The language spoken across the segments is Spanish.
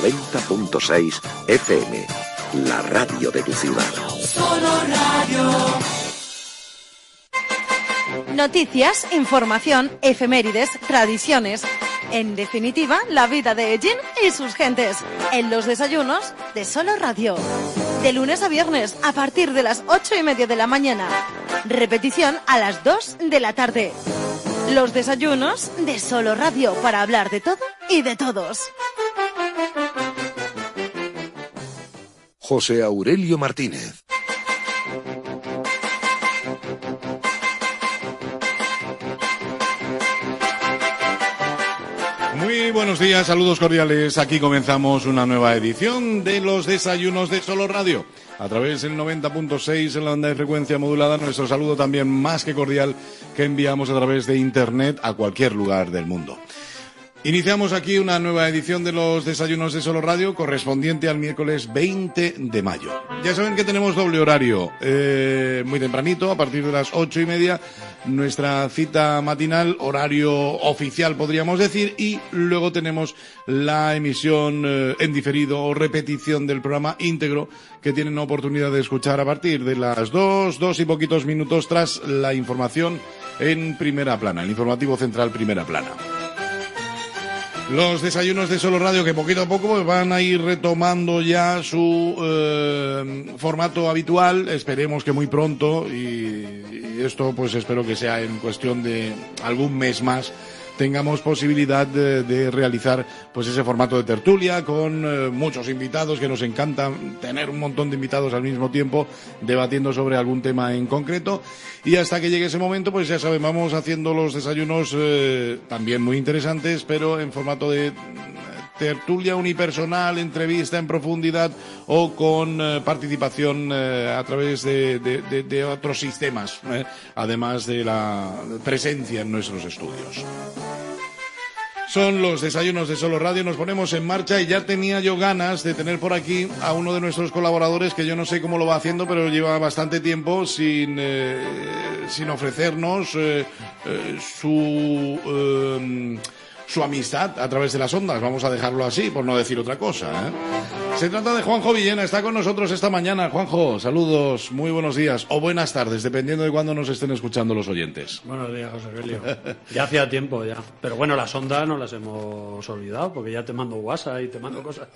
90.6 FM, la radio de tu ciudad. Solo Radio. Noticias, información, efemérides, tradiciones. En definitiva, la vida de Ellín y sus gentes. En los desayunos de Solo Radio. De lunes a viernes, a partir de las 8:30 de la mañana. Repetición a las 2 de la tarde. Los desayunos de Solo Radio, para hablar de todo y de todos. José Aurelio Martínez. Muy buenos días, saludos cordiales. Aquí comenzamos una nueva edición de los desayunos de Solo Radio. A través del 90.6 en la banda de frecuencia modulada, nuestro saludo también más que cordial que enviamos a través de Internet a cualquier lugar del mundo. Iniciamos aquí una nueva edición de los desayunos de Solo Radio, correspondiente al miércoles 20 de mayo. Ya saben que tenemos doble horario, muy tempranito, a partir de las 8:30, nuestra cita matinal, horario oficial podríamos decir, y luego tenemos la emisión en diferido o repetición del programa íntegro, que tienen oportunidad de escuchar a partir de las 2 y poquitos minutos tras la información en primera plana, el informativo central primera plana. Los desayunos de Solo Radio, que poquito a poco pues, van a ir retomando ya su formato habitual, esperemos que muy pronto, y esto pues espero que sea en cuestión de algún mes más, tengamos posibilidad de realizar pues ese formato de tertulia con muchos invitados, que nos encanta tener un montón de invitados al mismo tiempo debatiendo sobre algún tema en concreto, y hasta que llegue ese momento pues ya saben, vamos haciendo los desayunos también muy interesantes, pero en formato de tertulia unipersonal, entrevista en profundidad o con participación a través de otros sistemas, además de la presencia en nuestros estudios. Son los desayunos de Solo Radio, nos ponemos en marcha y ya tenía yo ganas de tener por aquí a uno de nuestros colaboradores que yo no sé cómo lo va haciendo, pero lleva bastante tiempo sin ofrecernos su amistad a través de las ondas, vamos a dejarlo así, por no decir otra cosa, ¿eh? Se trata de Juanjo Villena, está con nosotros esta mañana. Juanjo, saludos, muy buenos días, o buenas tardes, dependiendo de cuándo nos estén escuchando los oyentes. Buenos días, José Aurelio. Ya hacía tiempo, ya. Pero bueno, las ondas no las hemos olvidado, porque ya te mando WhatsApp y te mando cosas.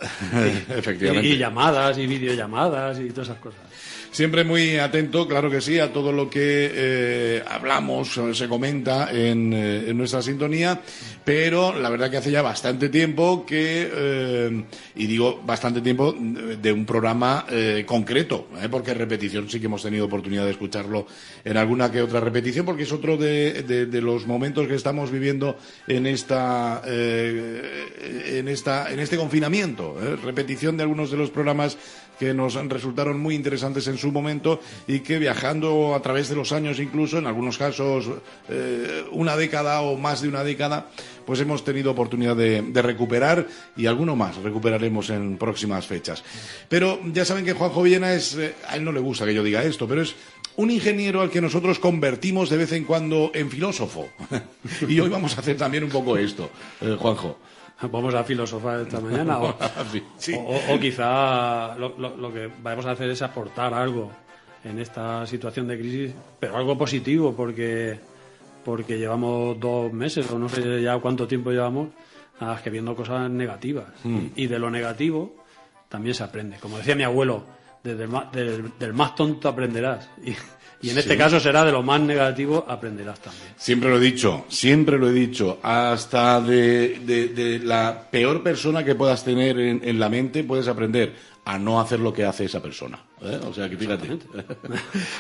Efectivamente. Y llamadas, y videollamadas, y todas esas cosas. Siempre muy atento, claro que sí, a todo lo que hablamos, se comenta en nuestra sintonía, pero la verdad que hace ya bastante tiempo que, y digo bastante tiempo, de un programa concreto, porque repetición sí que hemos tenido oportunidad de escucharlo en alguna que otra repetición, porque es otro de los momentos que estamos viviendo en este confinamiento, repetición de algunos de los programas que nos resultaron muy interesantes en su momento y que, viajando a través de los años, incluso en algunos casos una década o más de una década, pues hemos tenido oportunidad de recuperar, y alguno más recuperaremos en próximas fechas. Pero ya saben que Juanjo Villena a él no le gusta que yo diga esto, pero es un ingeniero al que nosotros convertimos de vez en cuando en filósofo. Y hoy vamos a hacer también un poco esto, Juanjo. Vamos a filosofar esta mañana sí. o quizá lo que vamos a hacer es aportar algo en esta situación de crisis, pero algo positivo, porque llevamos 2 meses o no sé ya cuánto tiempo llevamos que viendo cosas negativas, y de lo negativo también se aprende. Como decía mi abuelo, del más tonto aprenderás, y en este caso será de lo más negativo aprenderás también. Siempre lo he dicho, hasta de la peor persona que puedas tener en la mente puedes aprender a no hacer lo que hace esa persona, ¿eh? O sea que fíjate,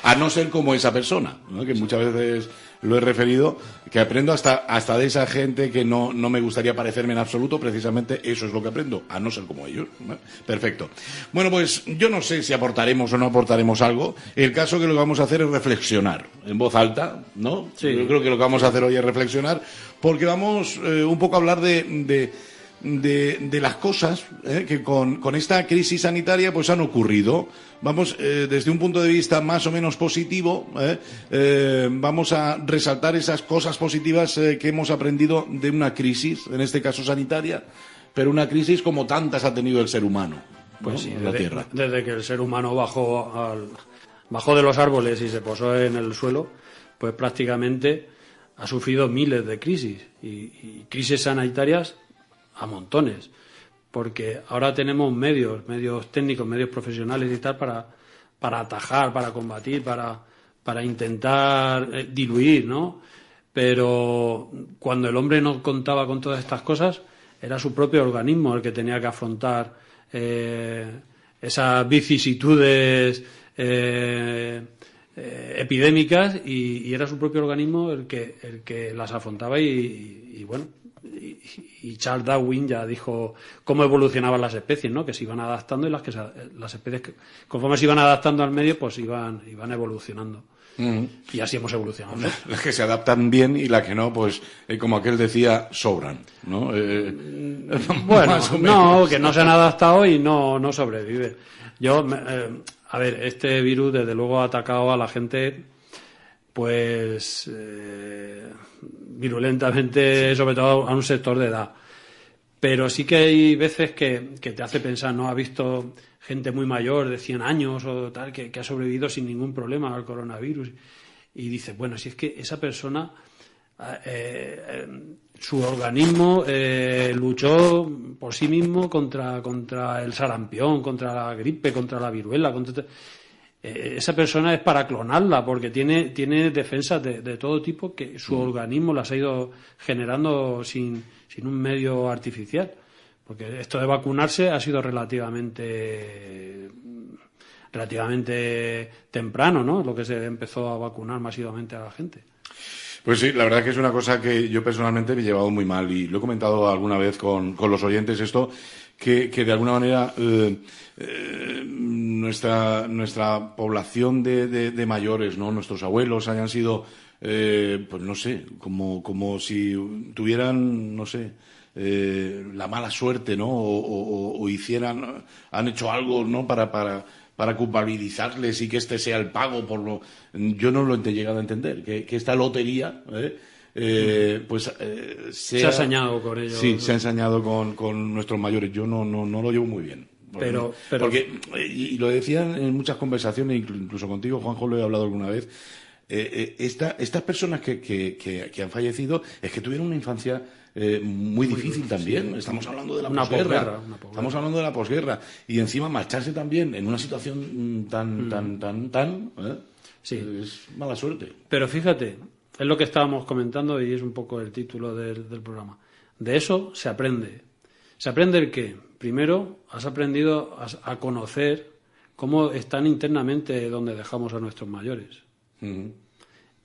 a no ser como esa persona, ¿no? Que muchas veces lo he referido, que aprendo hasta de esa gente que no me gustaría parecerme en absoluto. Precisamente eso es lo que aprendo, a no ser como ellos, ¿no? Perfecto. Bueno, pues yo no sé si aportaremos o no aportaremos algo. El caso que lo que vamos a hacer es reflexionar en voz alta, ¿no? Sí. Yo creo que lo que vamos a hacer hoy es reflexionar, porque vamos un poco a hablar de las cosas que con esta crisis sanitaria pues han ocurrido. Vamos, desde un punto de vista más o menos positivo, vamos a resaltar esas cosas positivas que hemos aprendido de una crisis, en este caso sanitaria, pero una crisis como tantas ha tenido el ser humano, ¿no? Pues sí, en la Tierra. Desde que el ser humano bajó de los árboles y se posó en el suelo, pues prácticamente ha sufrido miles de crisis y crisis sanitarias a montones, porque ahora tenemos medios técnicos, medios profesionales y tal para atajar, para combatir, para intentar diluir, ¿no? Pero cuando el hombre no contaba con todas estas cosas, era su propio organismo el que tenía que afrontar esas vicisitudes epidémicas y era su propio organismo el que las afrontaba y bueno, y Charles Darwin ya dijo cómo evolucionaban las especies, ¿no? Que se iban adaptando y las especies conforme se iban adaptando al medio pues iban evolucionando. Y así hemos evolucionado. Las que se adaptan bien y las que no, pues como aquel decía, sobran, ¿no? Bueno, no, que no se han adaptado y no sobrevive. A ver, este virus desde luego ha atacado a la gente pues virulentamente, sobre todo a un sector de edad. Pero sí que hay veces que te hace pensar, ¿no? Ha visto gente muy mayor, de 100 años o tal, que ha sobrevivido sin ningún problema al coronavirus. Y dice, bueno, si es que esa persona, su organismo luchó por sí mismo contra el sarampión, contra la gripe, contra la viruela. Esa persona es para clonarla, porque tiene defensas de todo tipo que su organismo las ha ido generando sin un medio artificial. Porque esto de vacunarse ha sido relativamente temprano, ¿no? Lo que se empezó a vacunar masivamente a la gente. Pues sí, la verdad que es una cosa que yo personalmente me he llevado muy mal y lo he comentado alguna vez con los oyentes esto, que de alguna manera nuestra población de mayores, ¿no? Nuestros abuelos hayan sido, pues no sé, como si tuvieran, no sé, la mala suerte, ¿no? O han hecho algo, ¿no? Para culpabilizarles y que este sea el pago por lo... Yo no lo he llegado a entender, que esta lotería, se ha ensañado con ello. Sí, se ha ensañado con nuestros mayores. Yo no lo llevo muy bien. Porque y lo decían en muchas conversaciones, incluso contigo, Juanjo, lo he hablado alguna vez. Estas personas que han fallecido es que tuvieron una infancia muy difícil también. Sí. Estamos hablando de la posguerra. Estamos hablando de la posguerra. Y encima marcharse también en una situación tan sí. Es mala suerte. Pero fíjate, es lo que estábamos comentando y es un poco el título del programa. De eso se aprende. ¿Se aprende el qué? Primero, has aprendido a conocer cómo están internamente donde dejamos a nuestros mayores.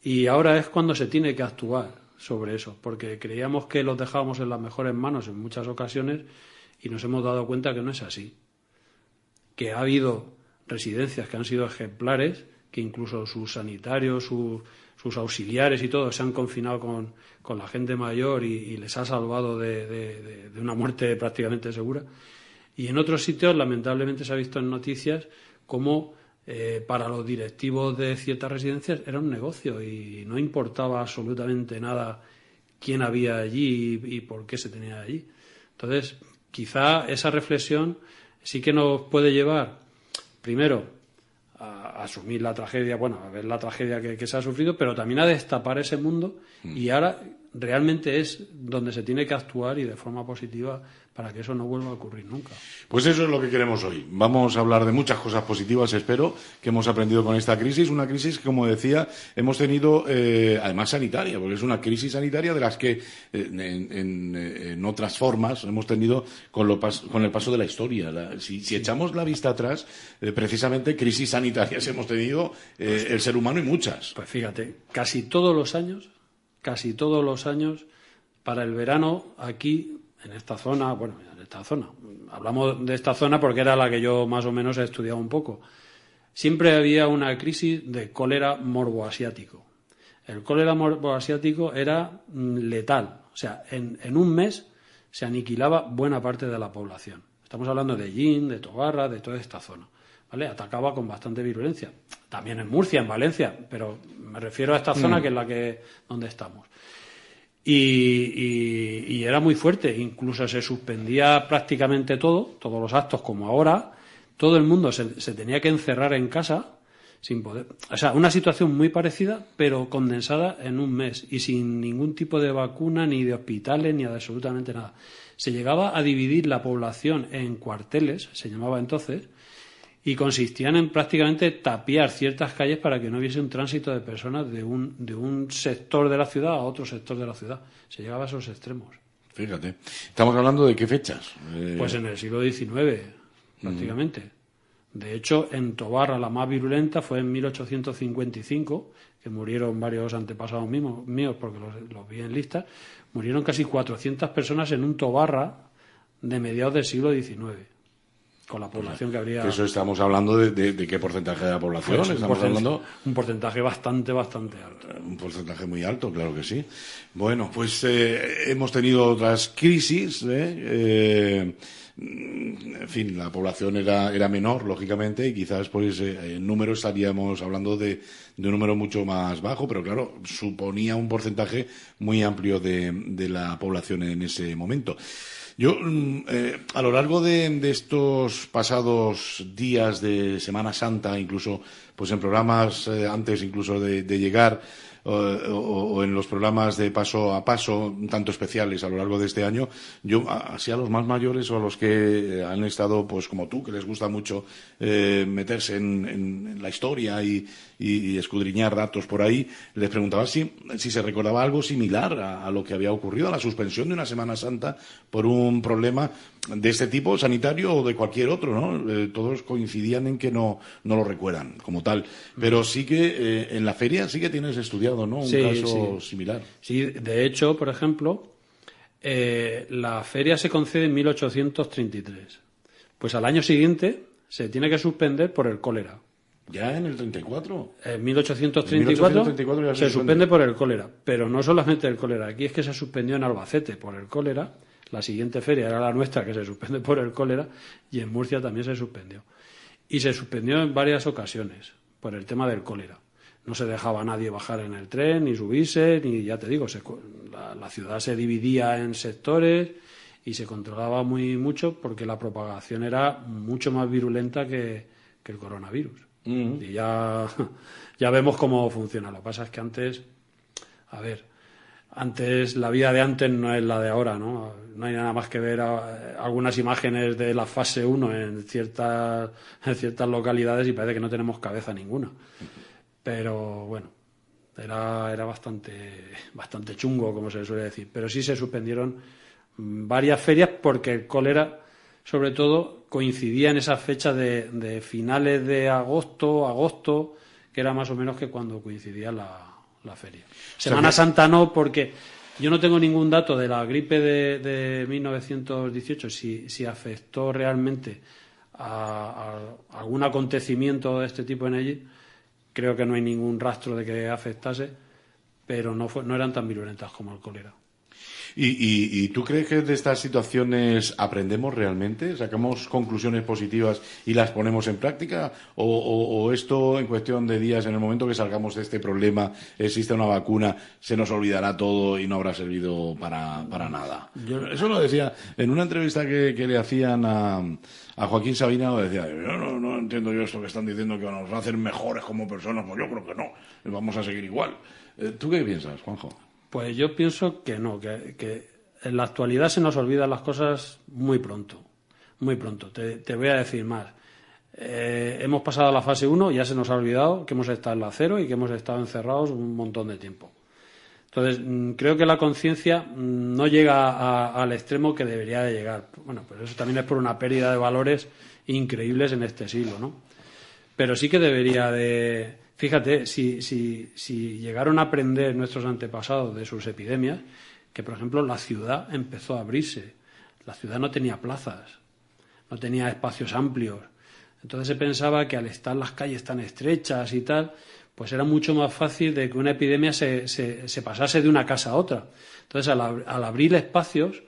Y ahora es cuando se tiene que actuar sobre eso, porque creíamos que los dejábamos en las mejores manos en muchas ocasiones y nos hemos dado cuenta que no es así. Que ha habido residencias que han sido ejemplares, que incluso sus sanitarios, sus auxiliares y todo se han confinado con la gente mayor y les ha salvado de una muerte prácticamente segura. Y en otros sitios, lamentablemente, se ha visto en noticias cómo para los directivos de ciertas residencias era un negocio y no importaba absolutamente nada quién había allí y por qué se tenía allí. Entonces, quizá esa reflexión sí que nos puede llevar, primero, a asumir la tragedia, a ver la tragedia que se ha sufrido, pero también a destapar ese mundo y ahora realmente es donde se tiene que actuar y de forma positiva para que eso no vuelva a ocurrir nunca. Pues eso es lo que queremos hoy. Vamos a hablar de muchas cosas positivas, espero, que hemos aprendido con esta crisis. Una crisis, como decía, hemos tenido, además sanitaria, porque es una crisis sanitaria de las que en otras formas hemos tenido con el paso de la historia. Si echamos la vista atrás, precisamente crisis sanitarias hemos tenido el ser humano y muchas. Pues fíjate, casi todos los años, para el verano aquí, en esta zona, hablamos de esta zona porque era la que yo más o menos he estudiado un poco, siempre había una crisis de cólera morboasiático. El cólera morboasiático era letal, o sea, en un mes se aniquilaba buena parte de la población. Estamos hablando de Yin, de Tobarra, de toda esta zona, ¿vale? Atacaba con bastante virulencia. También en Murcia, en Valencia, pero me refiero a esta zona que es donde estamos. y era muy fuerte. Incluso se suspendía prácticamente todo, todos los actos como ahora. Todo el mundo se tenía que encerrar en casa sin poder. O sea, una situación muy parecida, pero condensada en un mes y sin ningún tipo de vacuna, ni de hospitales, ni de absolutamente nada. Se llegaba a dividir la población en cuarteles, se llamaba entonces, y consistían en prácticamente tapiar ciertas calles para que no hubiese un tránsito de personas de un sector de la ciudad a otro sector de la ciudad. Se llegaba a esos extremos. Fíjate. ¿Estamos hablando de qué fechas? Pues en el siglo XIX, prácticamente. De hecho, en Tobarra la más virulenta fue en 1855, que murieron varios antepasados míos, porque los vi en lista. Murieron casi 400 personas en un Tobarra de mediados del siglo XIX, con la población que habría. Eso estamos hablando de qué porcentaje de la población. Pues estamos hablando un porcentaje bastante alto. Un porcentaje muy alto, claro que sí. Bueno, pues hemos tenido otras crisis. En fin, la población era menor, lógicamente, y quizás pues en número estaríamos hablando de un número mucho más bajo, pero claro, suponía un porcentaje muy amplio de la población en ese momento. Yo, a lo largo de estos pasados días de Semana Santa, incluso pues en programas antes incluso de llegar, o en los programas de paso a paso, tanto especiales a lo largo de este año, yo, así a los más mayores o a los que han estado, pues como tú, que les gusta mucho meterse en la historia y escudriñar datos por ahí, les preguntaba si se recordaba algo similar a lo que había ocurrido, a la suspensión de una Semana Santa por un problema de este tipo, sanitario o de cualquier otro, ¿no? Todos coincidían en que no lo recuerdan como tal, pero sí que en la feria sí que tienes estudiado, ¿no? Un caso similar. Sí, de hecho, por ejemplo, la feria se concede en 1833. Pues al año siguiente se tiene que suspender por el cólera. ¿Ya en el 34? En 1834 ya se suspende por el cólera. Pero no solamente el cólera. Aquí es que se suspendió en Albacete por el cólera. La siguiente feria era la nuestra, que se suspende por el cólera. Y en Murcia también se suspendió. Y se suspendió en varias ocasiones por el tema del cólera. No se dejaba a nadie bajar en el tren, ni subirse, ni, ya te digo, la ciudad se dividía en sectores y se controlaba mucho porque la propagación era mucho más virulenta que el coronavirus. Y ya vemos cómo funciona. Lo que pasa es que antes, la vida de antes no es la de ahora, ¿no? No hay nada más que ver algunas imágenes de la fase 1 en ciertas localidades y parece que no tenemos cabeza ninguna. Pero bueno, era bastante chungo, como se suele decir. Pero sí se suspendieron varias ferias porque el cólera, sobre todo, coincidía en esa fecha de finales de agosto, que era más o menos que cuando coincidía la feria. Semana Santa no, porque yo no tengo ningún dato de la gripe de 1918, si afectó realmente a algún acontecimiento de este tipo en allí. Creo que no hay ningún rastro de que afectase, pero no eran tan virulentas como el cólera. ¿Y tú crees que de estas situaciones aprendemos realmente? ¿Sacamos conclusiones positivas y las ponemos en práctica? ¿O esto, en cuestión de días, en el momento que salgamos de este problema, existe una vacuna, se nos olvidará todo y no habrá servido para nada? Eso lo decía en una entrevista que le hacían a Joaquín Sabina, decía, no entiendo yo esto que están diciendo que nos va a hacer mejores como personas. Pues yo creo que no, vamos a seguir igual. ¿Tú qué piensas, Juanjo? Pues yo pienso que no, que en la actualidad se nos olvidan las cosas muy pronto, muy pronto. Te voy a decir más. Hemos pasado la fase 1, ya se nos ha olvidado que hemos estado en la 0 y que hemos estado encerrados un montón de tiempo. Entonces, creo que la conciencia no llega al extremo que debería de llegar. Bueno, pues eso también es por una pérdida de valores increíbles en este siglo, ¿no? Pero sí que debería de... Fíjate, si llegaron a aprender nuestros antepasados de sus epidemias, que por ejemplo la ciudad empezó a abrirse, la ciudad no tenía plazas, no tenía espacios amplios, entonces se pensaba que al estar las calles tan estrechas y tal, pues era mucho más fácil de que una epidemia se pasase de una casa a otra. Entonces al abrir espacios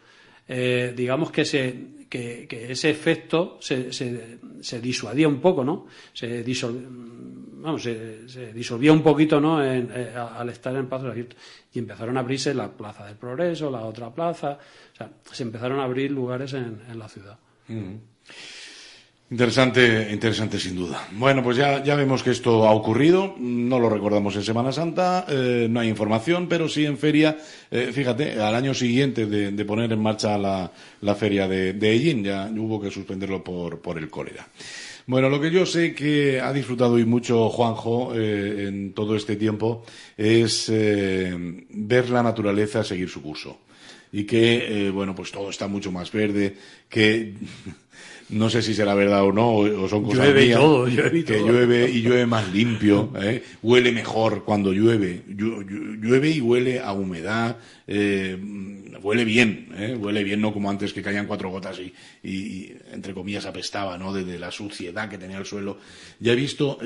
digamos que ese efecto se disuadía un poco, ¿no? Se disolvía un poquito, ¿no? Al estar en Pazos Abiertos. Y empezaron a abrirse la Plaza del Progreso, la otra plaza. O sea, se empezaron a abrir lugares en la ciudad. Interesante sin duda. Bueno, pues ya vemos que esto ha ocurrido, no lo recordamos en Semana Santa, no hay información, pero sí en feria, fíjate, al año siguiente de poner en marcha la feria de Ellín, ya hubo que suspenderlo por el cólera. Bueno, lo que yo sé que ha disfrutado hoy mucho Juanjo en todo este tiempo es ver la naturaleza seguir su curso. Y que, bueno, pues todo está mucho más verde, que no sé si será verdad o no, o son cosas llueve mías, llueve que todo. llueve y llueve más limpio, huele mejor cuando llueve, llueve y huele a humedad, huele bien, no como antes que caían 4 gotas y entre comillas apestaba, ¿no? De la suciedad que tenía el suelo. Ya he visto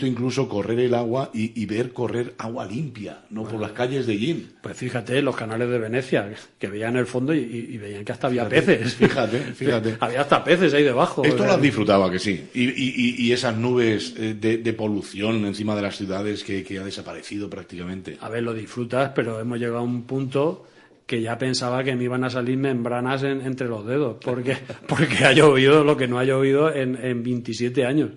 incluso correr el agua y ver correr agua limpia, ¿no? Por las calles de Ellín. Pues fíjate, los canales de Venecia, que veían el fondo y veían que hasta había peces. Fíjate. Había hasta peces ahí debajo. Esto lo has disfrutado, que sí. Y esas nubes de polución encima de las ciudades que ha desaparecido prácticamente. A ver, lo disfrutas, pero hemos llegado a un punto que ya pensaba que me iban a salir membranas entre los dedos, porque ha llovido lo que no ha llovido en 27 años.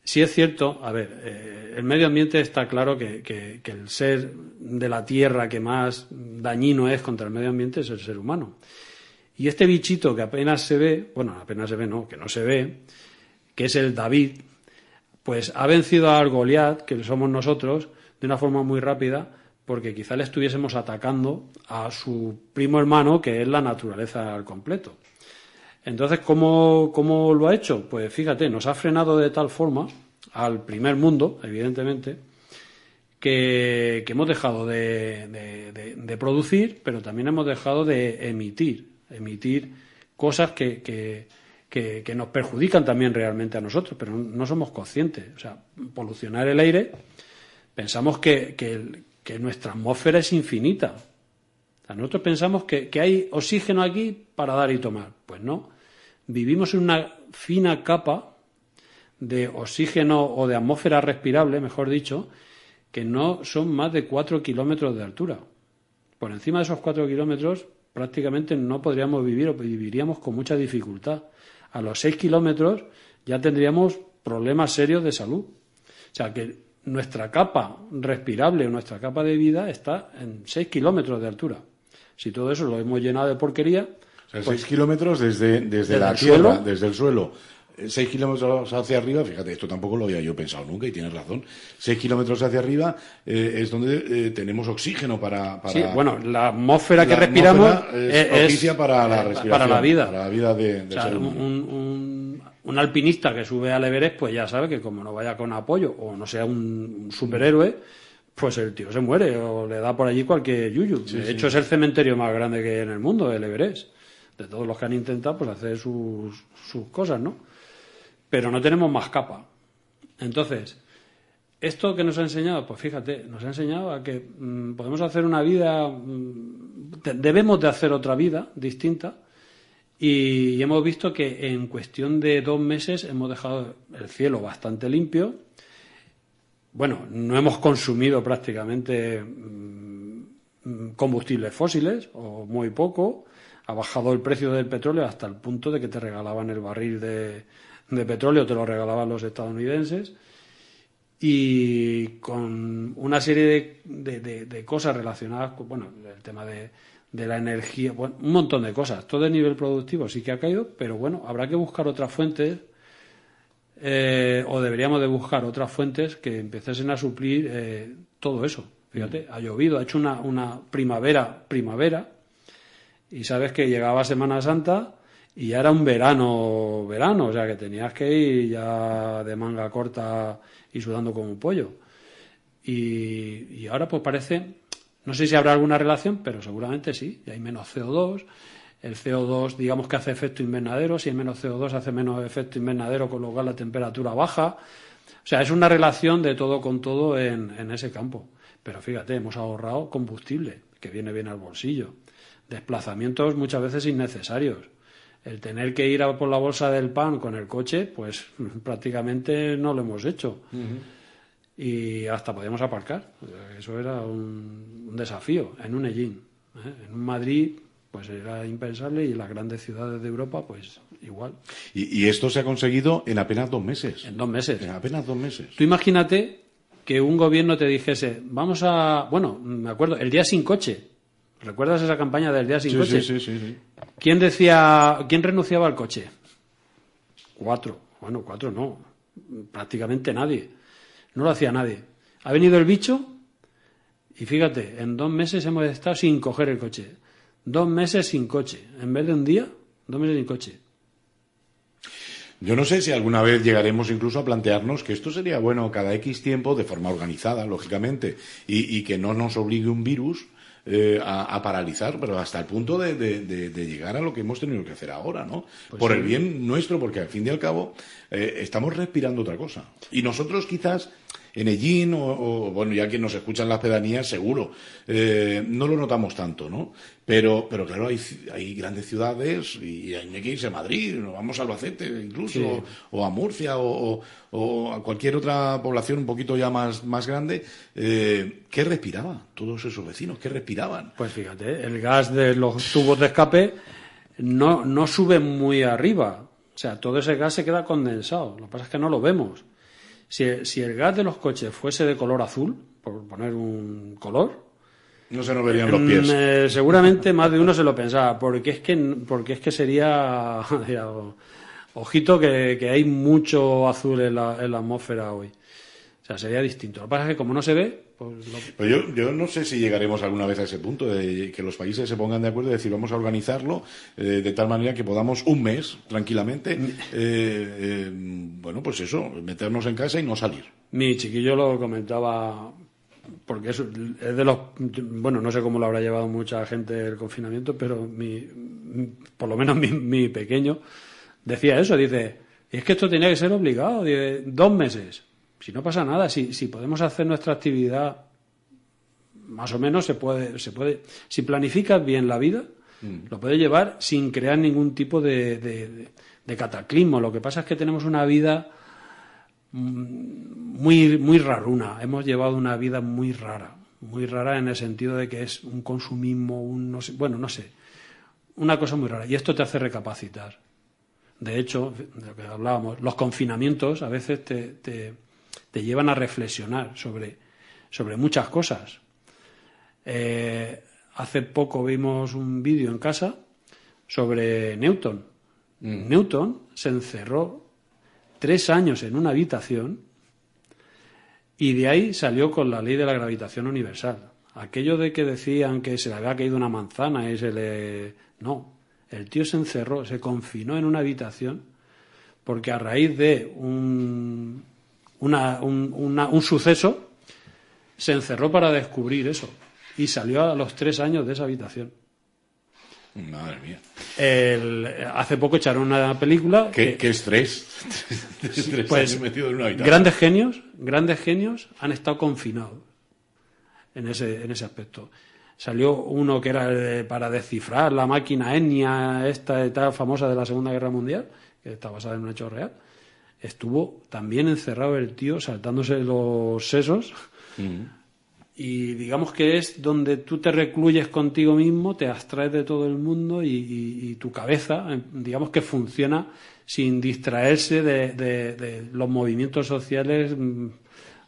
Sí es cierto, a ver, el medio ambiente está claro que el ser de la Tierra que más dañino es contra el medio ambiente es el ser humano. Y este bichito que apenas se ve, que no se ve, que es el David, pues ha vencido al Goliat, que somos nosotros, de una forma muy rápida, porque quizá le estuviésemos atacando a su primo hermano, que es la naturaleza al completo. Entonces, ¿cómo lo ha hecho? Pues fíjate, nos ha frenado de tal forma al primer mundo, evidentemente, que hemos dejado de producir, pero también hemos dejado de emitir cosas que nos perjudican también realmente a nosotros, pero no somos conscientes. O sea, polucionar el aire, pensamos que nuestra atmósfera es infinita. O sea, nosotros pensamos que hay oxígeno aquí para dar y tomar. Pues no. Vivimos en una fina capa de oxígeno o de atmósfera respirable, mejor dicho, que no son más de 4 kilómetros de altura. Por encima de esos 4 kilómetros prácticamente no podríamos vivir o viviríamos con mucha dificultad. A los 6 kilómetros ya tendríamos problemas serios de salud. O sea que nuestra capa respirable, nuestra capa de vida está en 6 kilómetros de altura. Si todo eso lo hemos llenado de porquería... O sea, pues, 6 kilómetros desde la tierra, suelo, desde el suelo. 6 kilómetros hacia arriba, fíjate, esto tampoco lo había yo pensado nunca y tienes razón. 6 kilómetros hacia arriba es donde tenemos oxígeno para... Sí, bueno, la atmósfera que respiramos es propicia para la respiración. Para la vida. Para la vida del o sea, ser humano. Un alpinista que sube al Everest, pues ya sabe que como no vaya con apoyo o no sea un superhéroe, pues el tío se muere o le da por allí cualquier yuyu. De hecho, es el cementerio más grande que hay en el mundo, el Everest. De todos los que han intentado pues hacer sus cosas, ¿no? Pero no tenemos más capa. Entonces, ¿esto que nos ha enseñado? Pues fíjate, nos ha enseñado a que podemos hacer una vida, debemos de hacer otra vida distinta, y hemos visto que en cuestión de 2 meses hemos dejado el cielo bastante limpio. Bueno, no hemos consumido prácticamente combustibles fósiles, o muy poco. Ha bajado el precio del petróleo hasta el punto de que te regalaban el barril de petróleo, te lo regalaban los estadounidenses, y con una serie de cosas relacionadas con, bueno, el tema de la energía, bueno, un montón de cosas. Todo el nivel productivo sí que ha caído, pero bueno, habrá que buscar otras fuentes, o deberíamos de buscar otras fuentes que empiecen a suplir todo eso. Fíjate, ha llovido, ha hecho una primavera, y sabes que llegaba Semana Santa y ya era un verano, o sea que tenías que ir ya de manga corta y sudando como un pollo. Y ahora pues parece, no sé si habrá alguna relación, pero seguramente sí, y hay menos CO2. El CO2 digamos que hace efecto invernadero, si hay menos CO2 hace menos efecto invernadero, con lo cual la temperatura baja. O sea, es una relación de todo con todo en ese campo. Pero fíjate, hemos ahorrado combustible, que viene bien al bolsillo. desplazamientos muchas veces innecesarios. El tener que ir a por la bolsa del pan con el coche, pues prácticamente no lo hemos hecho. Y hasta podíamos aparcar. Eso era un desafío en un Ellín. En un Madrid, pues era impensable, y en las grandes ciudades de Europa, pues igual. Y esto se ha conseguido en apenas 2 meses. En 2 meses. En apenas 2 meses. Tú imagínate que un gobierno te dijese, vamos a... Bueno, me acuerdo, el día sin coche. ¿Recuerdas esa campaña del día sin coche? Sí. ¿Quién renunciaba al coche? 4. Bueno, 4 no. Prácticamente nadie. No lo hacía nadie. Ha venido el bicho y fíjate, en 2 meses hemos estado sin coger el coche. 2 meses sin coche. En vez de un día, 2 meses sin coche. Yo no sé si alguna vez llegaremos incluso a plantearnos que esto sería bueno cada X tiempo, de forma organizada, lógicamente, y que no nos obligue un virus a paralizar, pero hasta el punto de llegar a lo que hemos tenido que hacer ahora, ¿no? Pues por sí. el bien nuestro, porque al fin y al cabo estamos respirando otra cosa. Y nosotros quizás en Ellín o bueno, ya quien nos escucha en las pedanías seguro, no lo notamos tanto, ¿no? Pero claro, hay grandes ciudades y hay que irse a Madrid, nos vamos a Albacete incluso, Sí. o a Murcia o a cualquier otra población un poquito ya más grande. ¿Qué respiraban todos esos vecinos? ¿Qué respiraban? Pues fíjate, el gas de los tubos de escape no sube muy arriba. O sea, todo ese gas se queda condensado. Lo que pasa es que no lo vemos. Si el gas de los coches fuese de color azul, por poner un color, No se nos verían los pies. seguramente más de uno se lo pensaba, porque es que sería ojito que hay mucho azul en la atmósfera hoy. O sea, sería distinto. Lo que pasa es que como no se ve, pues Pero yo no sé si llegaremos alguna vez a ese punto de que los países se pongan de acuerdo y decir vamos a organizarlo de tal manera que podamos un mes tranquilamente, bueno, pues eso, meternos en casa y no salir. mi chiquillo lo comentaba, porque es de los... Bueno, no sé cómo lo habrá llevado mucha gente el confinamiento, pero por lo menos mi pequeño decía eso, dice, es que esto tenía que ser obligado, dice, 2 meses. Si no pasa nada, si podemos hacer nuestra actividad, más o menos se puede. Si planificas bien la vida, lo puedes llevar sin crear ningún tipo de cataclismo. Lo que pasa es que tenemos una vida muy, muy raruna. Hemos llevado una vida muy rara en el sentido de que es un consumismo, no sé, una cosa muy rara. Y esto te hace recapacitar. De hecho, de lo que hablábamos, los confinamientos a veces te llevan a reflexionar sobre muchas cosas. Hace poco vimos un vídeo en casa sobre Newton. Newton se encerró 3 años en una habitación y de ahí salió con la ley de la gravitación universal. Aquello de que decían que se le había caído una manzana y No, el tío se encerró, se confinó en una habitación porque a raíz de un suceso se encerró para descubrir eso y salió a los 3 años de esa habitación. Madre mía. Hace poco echaron una película. ¿Qué estrés? Pues metido en una habitación. grandes genios han estado confinados en ese aspecto. Salió uno que era para descifrar la máquina Enya, esta tal famosa de la Segunda Guerra Mundial, que está basada en un hecho real. Estuvo también encerrado el tío, saltándose los sesos. Y digamos que es donde tú te recluyes contigo mismo, te abstraes de todo el mundo y tu cabeza, digamos que funciona sin distraerse de los movimientos sociales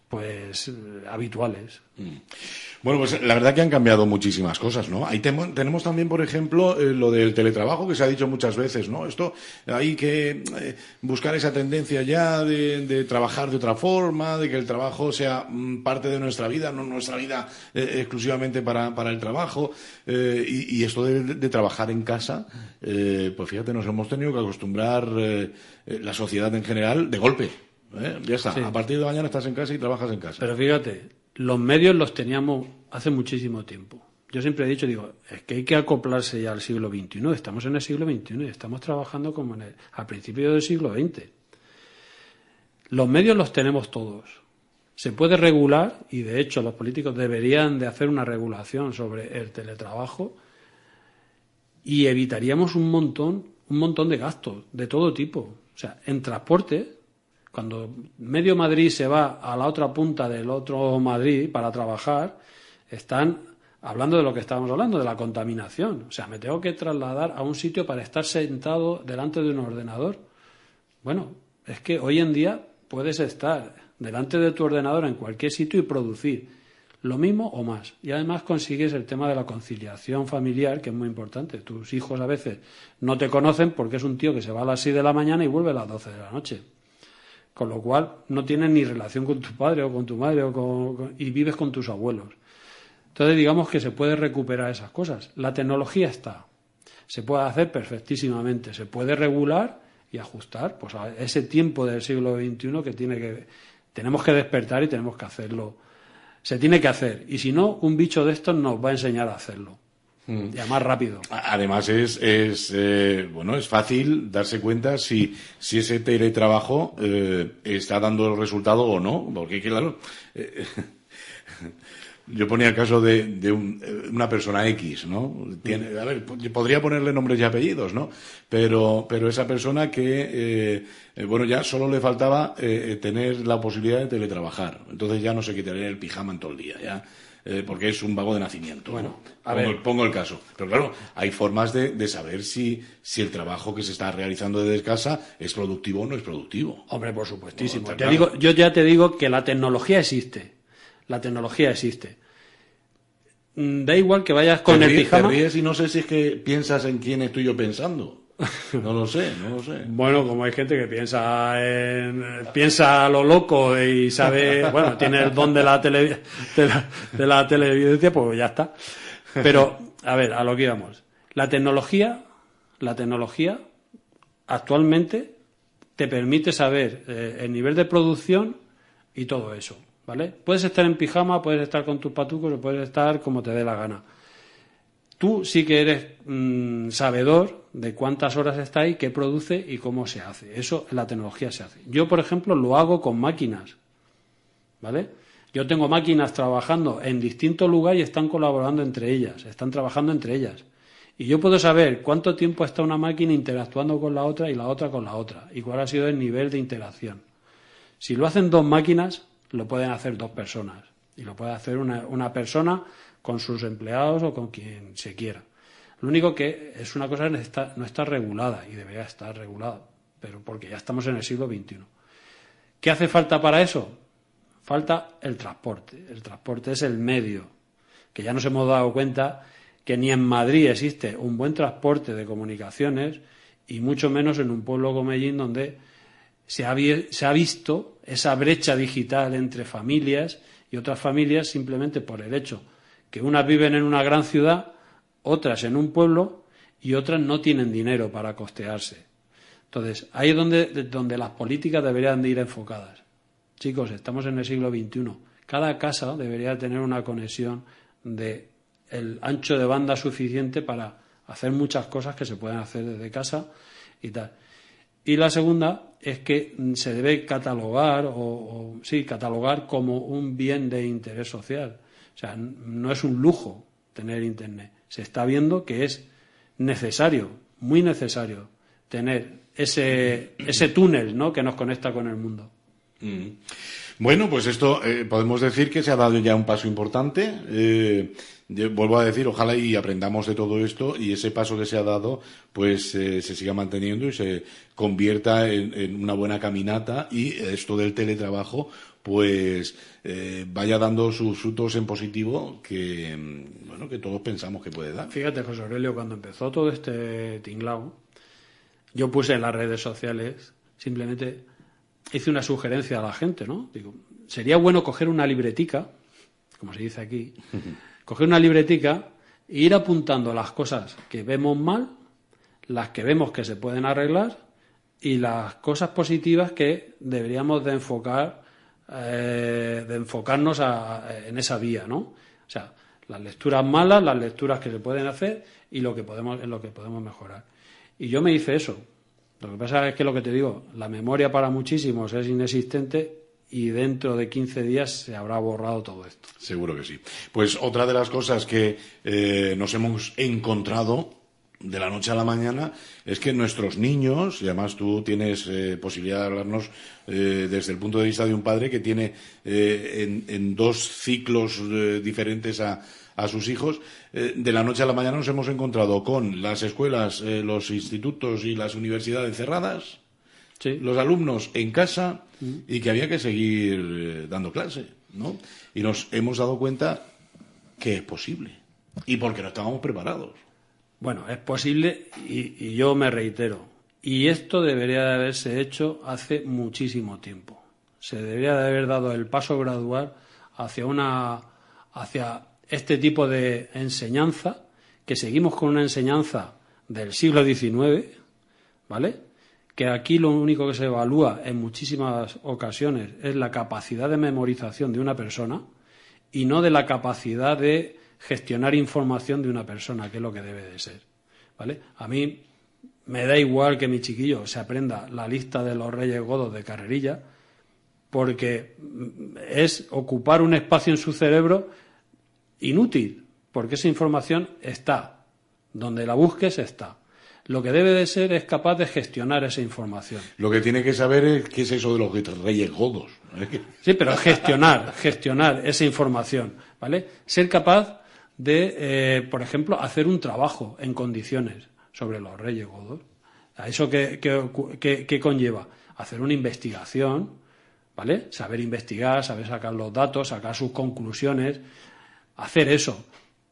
pues habituales. Bueno, pues la verdad que han cambiado muchísimas cosas, ¿no? Ahí tenemos también, por ejemplo, lo del teletrabajo, que se ha dicho muchas veces, ¿no? Esto hay que buscar esa tendencia ya de trabajar de otra forma, de que el trabajo sea parte de nuestra vida, no nuestra vida exclusivamente para el trabajo. Y esto de trabajar en casa, pues fíjate, nos hemos tenido que acostumbrar la sociedad en general de golpe. Ya está, Sí. A partir de mañana estás en casa y trabajas en casa. Pero fíjate, los medios los teníamos hace muchísimo tiempo. Yo siempre he dicho, es que hay que acoplarse ya al siglo XXI. Estamos en el siglo XXI y estamos trabajando como al principio del siglo XX. Los medios los tenemos todos. Se puede regular, y de hecho los políticos deberían de hacer una regulación sobre el teletrabajo y evitaríamos un montón de gastos de todo tipo. O sea, en transporte, cuando medio Madrid se va a la otra punta del otro Madrid para trabajar, están hablando de lo que estábamos hablando, de la contaminación. O sea, me tengo que trasladar a un sitio para estar sentado delante de un ordenador. Bueno, es que hoy en día puedes estar delante de tu ordenador en cualquier sitio y producir lo mismo o más. Y además consigues el tema de la conciliación familiar, que es muy importante. Tus hijos a veces no te conocen porque es un tío que se va a las 6 de la mañana y vuelve a las 12 de la noche. Con lo cual no tienes ni relación con tu padre o con tu madre y vives con tus abuelos. Entonces digamos que se puede recuperar esas cosas. La tecnología está. Se puede hacer perfectísimamente. Se puede regular y ajustar pues, a ese tiempo del siglo XXI que tenemos que despertar y tenemos que hacerlo. Se tiene que hacer. Y si no, un bicho de estos nos va a enseñar a hacerlo. Y además rápido. Además es fácil darse cuenta si ese teletrabajo está dando el resultado o no. Porque claro... Yo ponía el caso de una persona X, ¿no? A ver, podría ponerle nombres y apellidos, ¿no? Pero esa persona que, ya solo le faltaba tener la posibilidad de teletrabajar. Entonces ya no se quitaría el pijama en todo el día, ya. Porque es un vago de nacimiento. Bueno, pongo el caso. Pero claro, hay formas de saber si el trabajo que se está realizando desde casa es productivo o no es productivo. Hombre, por supuestísimo. Claro. Yo ya te digo que la tecnología existe. La tecnología existe. Da igual que vayas con el pijama. Te ríes y no sé si es que piensas en quién estoy yo pensando. No lo sé. Bueno, como hay gente que piensa a lo loco y sabe, bueno, tiene el don de la televidencia, pues ya está. Pero, a ver, a lo que íbamos. La tecnología actualmente te permite saber el nivel de producción y todo eso. ¿Vale? Puedes estar en pijama, puedes estar con tus patucos o puedes estar como te dé la gana. Tú sí que eres sabedor de cuántas horas está ahí, qué produce y cómo se hace. Eso en la tecnología se hace. Yo, por ejemplo, lo hago con máquinas. ¿Vale? Yo tengo máquinas trabajando en distintos lugares y están colaborando entre ellas, están trabajando entre ellas. Y yo puedo saber cuánto tiempo está una máquina interactuando con la otra y la otra con la otra y cuál ha sido el nivel de interacción. Si lo hacen dos máquinas, lo pueden hacer dos personas y lo puede hacer una persona con sus empleados o con quien se quiera. Lo único que es una cosa que no está regulada y debería estar regulada, pero porque ya estamos en el siglo XXI. ¿Qué hace falta para eso? Falta el transporte. El transporte es el medio, que ya nos hemos dado cuenta que ni en Madrid existe un buen transporte de comunicaciones y mucho menos en un pueblo como Medellín donde se ha visto esa brecha digital entre familias y otras familias simplemente por el hecho que unas viven en una gran ciudad, otras en un pueblo y otras no tienen dinero para costearse. Entonces, ahí es donde las políticas deberían de ir enfocadas. Chicos, estamos en el siglo XXI. Cada casa debería tener una conexión de el ancho de banda suficiente para hacer muchas cosas que se pueden hacer desde casa y tal. Y la segunda es que se debe catalogar catalogar como un bien de interés social. O sea, no es un lujo tener Internet. Se está viendo que es necesario, muy necesario, tener ese túnel, ¿no?, que nos conecta con el mundo. Bueno, pues esto podemos decir que se ha dado ya un paso importante. Vuelvo a decir, ojalá y aprendamos de todo esto y ese paso que se ha dado pues se siga manteniendo y se convierta en una buena caminata y esto del teletrabajo pues vaya dando sus frutos en positivo que todos pensamos que puede dar. Fíjate, José Aurelio, cuando empezó todo este tinglao, yo puse en las redes sociales, simplemente hice una sugerencia a la gente, ¿no? Digo, sería bueno coger una libretica, como se dice aquí, coger una libretica e ir apuntando las cosas que vemos mal, las que vemos que se pueden arreglar y las cosas positivas que deberíamos de enfocarnos en esa vía, ¿no? O sea, las lecturas malas, las lecturas que se pueden hacer y en lo que podemos mejorar. Y yo me hice eso. Lo que pasa es que lo que te digo, la memoria para muchísimos es inexistente y dentro de 15 días se habrá borrado todo esto. Seguro que sí. Pues otra de las cosas que nos hemos encontrado de la noche a la mañana es que nuestros niños, y además tú tienes posibilidad de hablarnos desde el punto de vista de un padre que tiene en 2 ciclos diferentes a sus hijos, de la noche a la mañana nos hemos encontrado con las escuelas, los institutos y las universidades cerradas, Sí. los alumnos en casa y que había que seguir dando clase, ¿no? Y nos hemos dado cuenta que es posible y porque no estábamos preparados. Bueno, es posible y yo me reitero. Y esto debería de haberse hecho hace muchísimo tiempo. Se debería de haber dado el paso gradual hacia este tipo de enseñanza, que seguimos con una enseñanza del siglo XIX, ¿vale? Que aquí lo único que se evalúa en muchísimas ocasiones es la capacidad de memorización de una persona y no de la capacidad de gestionar información de una persona, que es lo que debe de ser, ¿vale? A mí me da igual que mi chiquillo se aprenda la lista de los Reyes Godos de carrerilla, porque es ocupar un espacio en su cerebro inútil, porque esa información está, donde la busques está. Lo que debe de ser es capaz de gestionar esa información. Lo que tiene que saber es qué es eso de los Reyes Godos. Sí, pero gestionar esa información, ¿vale? Ser capaz de, por ejemplo, hacer un trabajo en condiciones sobre los Reyes Godos. ¿A eso qué conlleva? Hacer una investigación, ¿vale? Saber investigar, saber sacar los datos, sacar sus conclusiones, hacer eso.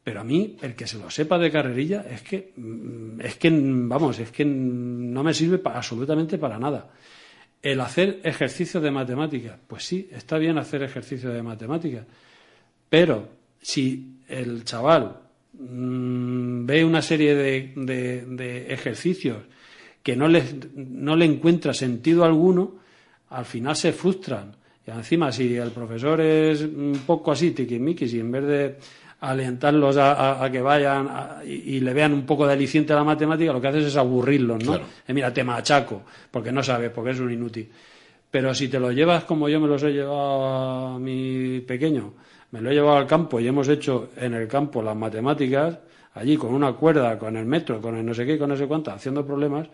Pero a mí, el que se lo sepa de carrerilla, es que no me sirve absolutamente para nada. El hacer ejercicios de matemáticas, pues sí, está bien hacer ejercicios de matemáticas, pero si el chaval ve una serie de ejercicios que no le encuentra sentido alguno, al final se frustran. Y encima, si el profesor es un poco así, tiquismiquis, y en vez de alentarlos a que vayan y le vean un poco de aliciente a la matemática, lo que haces es aburrirlos, ¿no? Claro. Mira, te machaco, porque no sabes, porque es un inútil. Pero si te lo llevas como yo me los he llevado a mi pequeño, me lo he llevado al campo y hemos hecho en el campo las matemáticas, allí con una cuerda, con el metro, con el no sé qué, con no sé cuánto, haciendo problemas,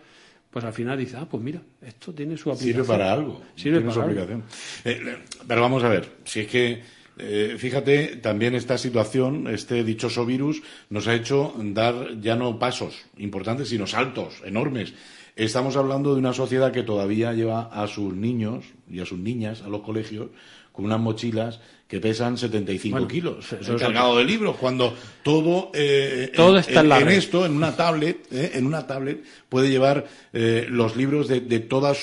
pues al final dice, pues mira, esto tiene su aplicación. Sirve para algo. Tiene su aplicación. Pero vamos a ver, si es que, fíjate, también esta situación, este dichoso virus, nos ha hecho dar ya no pasos importantes, sino saltos enormes. Estamos hablando de una sociedad que todavía lleva a sus niños y a sus niñas a los colegios con unas mochilas que pesan 75 kilos, cargado de libros, cuando todo está en una tablet, puede llevar los libros de toda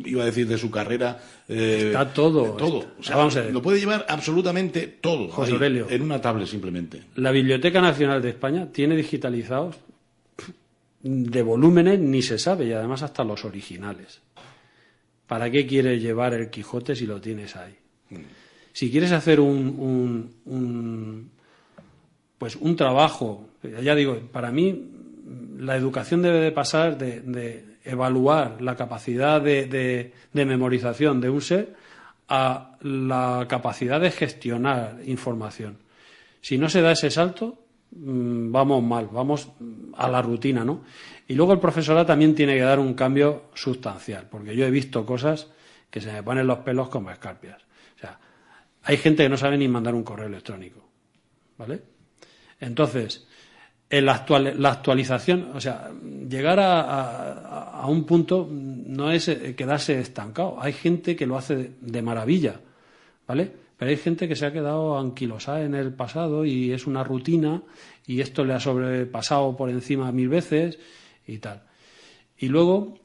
iba a decir, de su carrera. Está todo. Todo. O sea, vamos a ver. lo puede llevar absolutamente todo. José Aurelio, en una tablet simplemente. La Biblioteca Nacional de España tiene digitalizados de volúmenes ni se sabe, y además hasta los originales. ¿Para qué quieres llevar el Quijote si lo tienes ahí? Si quieres hacer un trabajo, ya digo, para mí la educación debe de pasar de evaluar la capacidad de memorización de un ser a la capacidad de gestionar información. Si no se da ese salto, vamos mal, vamos a la rutina, ¿no? Y luego el profesorado también tiene que dar un cambio sustancial, porque yo he visto cosas que se me ponen los pelos como escarpias. O sea, hay gente que no sabe ni mandar un correo electrónico, ¿vale? Entonces, la actualización, o sea, llegar a un punto no es quedarse estancado. Hay gente que lo hace de maravilla, ¿vale? Pero hay gente que se ha quedado anquilosada en el pasado y es una rutina y esto le ha sobrepasado por encima 1000 veces y tal. Y luego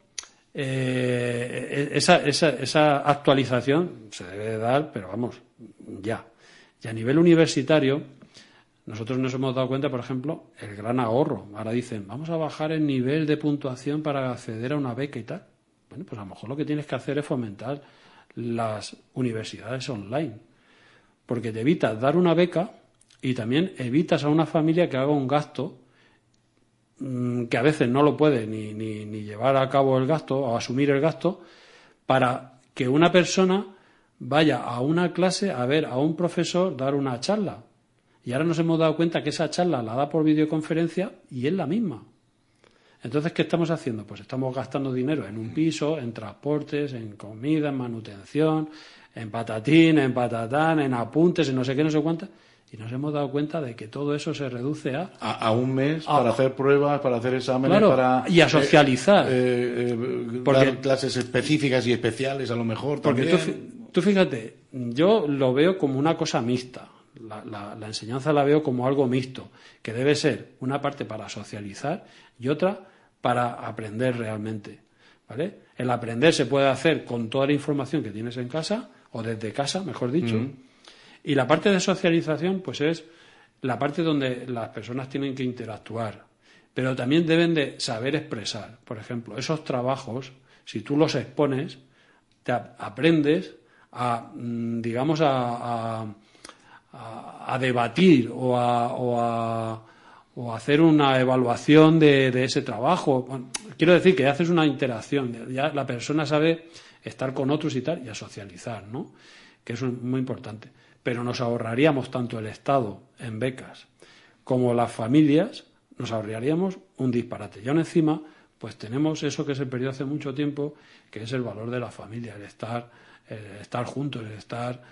esa actualización se debe de dar, pero vamos, ya. Y a nivel universitario, nosotros nos hemos dado cuenta, por ejemplo, el gran ahorro. Ahora dicen, vamos a bajar el nivel de puntuación para acceder a una beca y tal. Bueno, pues a lo mejor lo que tienes que hacer es fomentar las universidades online, porque te evitas dar una beca y también evitas a una familia que haga un gasto que a veces no lo puede ni llevar a cabo el gasto o asumir el gasto, para que una persona vaya a una clase a ver a un profesor dar una charla. Y ahora nos hemos dado cuenta que esa charla la da por videoconferencia y es la misma. Entonces, ¿qué estamos haciendo? Pues estamos gastando dinero en un piso, en transportes, en comida, en manutención, en patatín, en patatán, en apuntes, en no sé qué, no sé cuántas. Y nos hemos dado cuenta de que todo eso se reduce a un mes para hacer pruebas, para hacer exámenes, claro, y a socializar. Dar clases específicas y especiales a lo mejor también. Porque tú fíjate, yo lo veo como una cosa mixta. La enseñanza la veo como algo mixto, que debe ser una parte para socializar y otra para aprender realmente, ¿vale? El aprender se puede hacer con toda la información que tienes en casa, o desde casa, mejor dicho. Y la parte de socialización, pues es la parte donde las personas tienen que interactuar, pero también deben de saber expresar. Por ejemplo, esos trabajos, si tú los expones, te aprendes a, digamos, a debatir o a hacer una evaluación de ese trabajo. Bueno, quiero decir que haces una interacción, ya la persona sabe estar con otros y tal, y a socializar, ¿no? Que eso es muy importante. Pero nos ahorraríamos tanto el Estado en becas como las familias, nos ahorraríamos un disparate. Y aún encima, pues tenemos eso que se perdió hace mucho tiempo, que es el valor de la familia, el estar juntos, el estar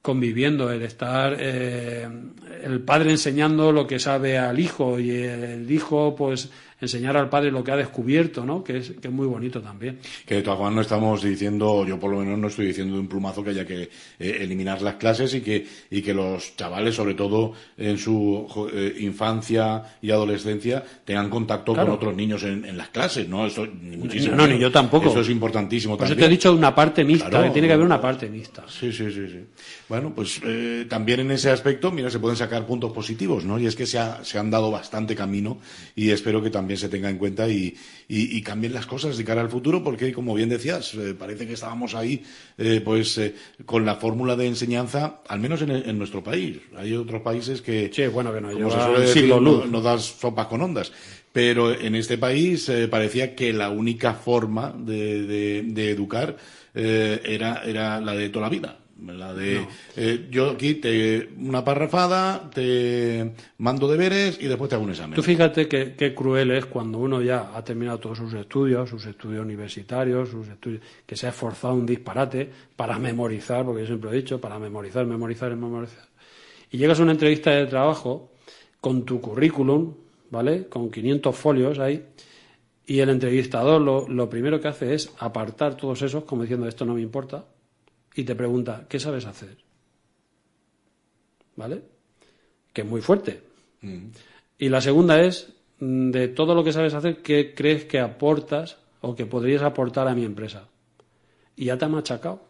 conviviendo, el estar el padre enseñando lo que sabe al hijo y el hijo pues enseñar al padre lo que ha descubierto, ¿no? Que es muy bonito también. Que de todas formas no estamos diciendo, yo por lo menos no estoy diciendo de un plumazo que haya que eliminar las clases y que los chavales, sobre todo en su infancia y adolescencia, tengan contacto con otros niños en las clases, ¿no? Eso ni muchísimo. No, ni yo tampoco. Eso es importantísimo también. Por eso te he dicho una parte mixta, claro, que tiene que haber una parte mixta. Sí. Bueno, pues también en ese aspecto, mira, se pueden sacar puntos positivos, ¿no? Y es que se han dado bastante camino y espero que también se tenga en cuenta y cambien las cosas de cara al futuro, porque, como bien decías, parece que estábamos ahí con la fórmula de enseñanza, al menos en nuestro país. Hay otros países que, sí, bueno, que no, como se suele decir, no das sopas con ondas. Pero en este país parecía que la única forma de educar era la de toda la vida. La de yo aquí una parrafada, te mando deberes y después te hago un examen. Tú fíjate qué cruel es cuando uno ya ha terminado todos sus estudios universitarios, sus estudios, que se ha esforzado un disparate para memorizar, porque yo siempre he dicho, para memorizar. Y llegas a una entrevista de trabajo con tu currículum, ¿vale? Con 500 folios ahí, y el entrevistador lo primero que hace es apartar todos esos, como diciendo, esto no me importa. Y te pregunta, ¿qué sabes hacer? ¿Vale? Que es muy fuerte. Y la segunda es, de todo lo que sabes hacer, ¿qué crees que aportas o que podrías aportar a mi empresa? Y ya te ha machacado.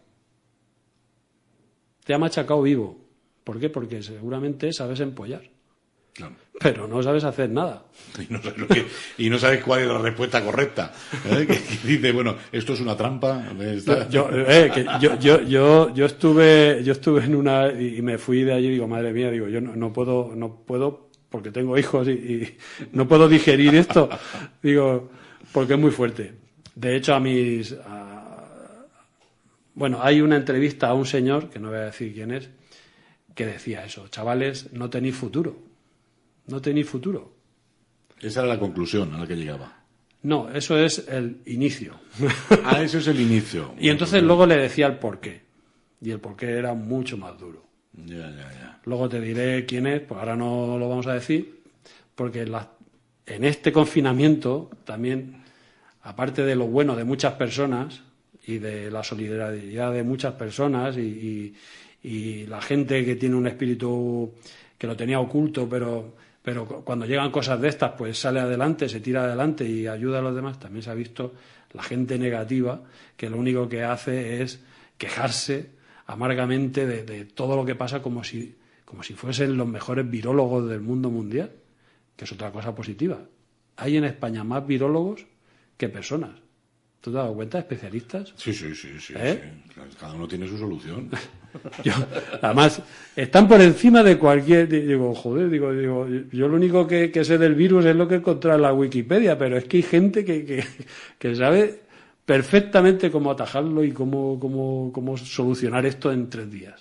Te ha machacado vivo. ¿Por qué? Porque seguramente sabes empollar. Claro. Pero no sabes hacer nada. Y no sabes cuál es la respuesta correcta. Que dice, bueno, esto es una trampa. Yo estuve en una y me fui de allí y digo, madre mía, digo, yo no puedo porque tengo hijos y no puedo digerir esto. Digo, porque es muy fuerte. De hecho, bueno, hay una entrevista a un señor, que no voy a decir quién es, que decía eso, chavales, no tenéis futuro. No tenéis futuro. Esa era la conclusión a la que llegaba. No, eso es el inicio. Eso es el inicio. Y entonces luego le decía el porqué. Y el porqué era mucho más duro. Ya. Luego te diré quién es, pues ahora no lo vamos a decir, porque en este confinamiento también, aparte de lo bueno de muchas personas y de la solidaridad de muchas personas y la gente que tiene un espíritu que lo tenía oculto, pero cuando llegan cosas de estas, pues sale adelante, se tira adelante y ayuda a los demás. También se ha visto la gente negativa, que lo único que hace es quejarse amargamente de todo lo que pasa como si fuesen los mejores virólogos del mundo mundial, que es otra cosa positiva. Hay en España más virólogos que personas. ¿Tú te has dado cuenta? ¿Especialistas? Sí. Cada uno tiene su solución. Además, están por encima de cualquier... Digo, yo lo único que sé del virus es lo que he encontrado en la Wikipedia, pero es que hay gente que sabe perfectamente cómo atajarlo y cómo solucionar esto en 3 días.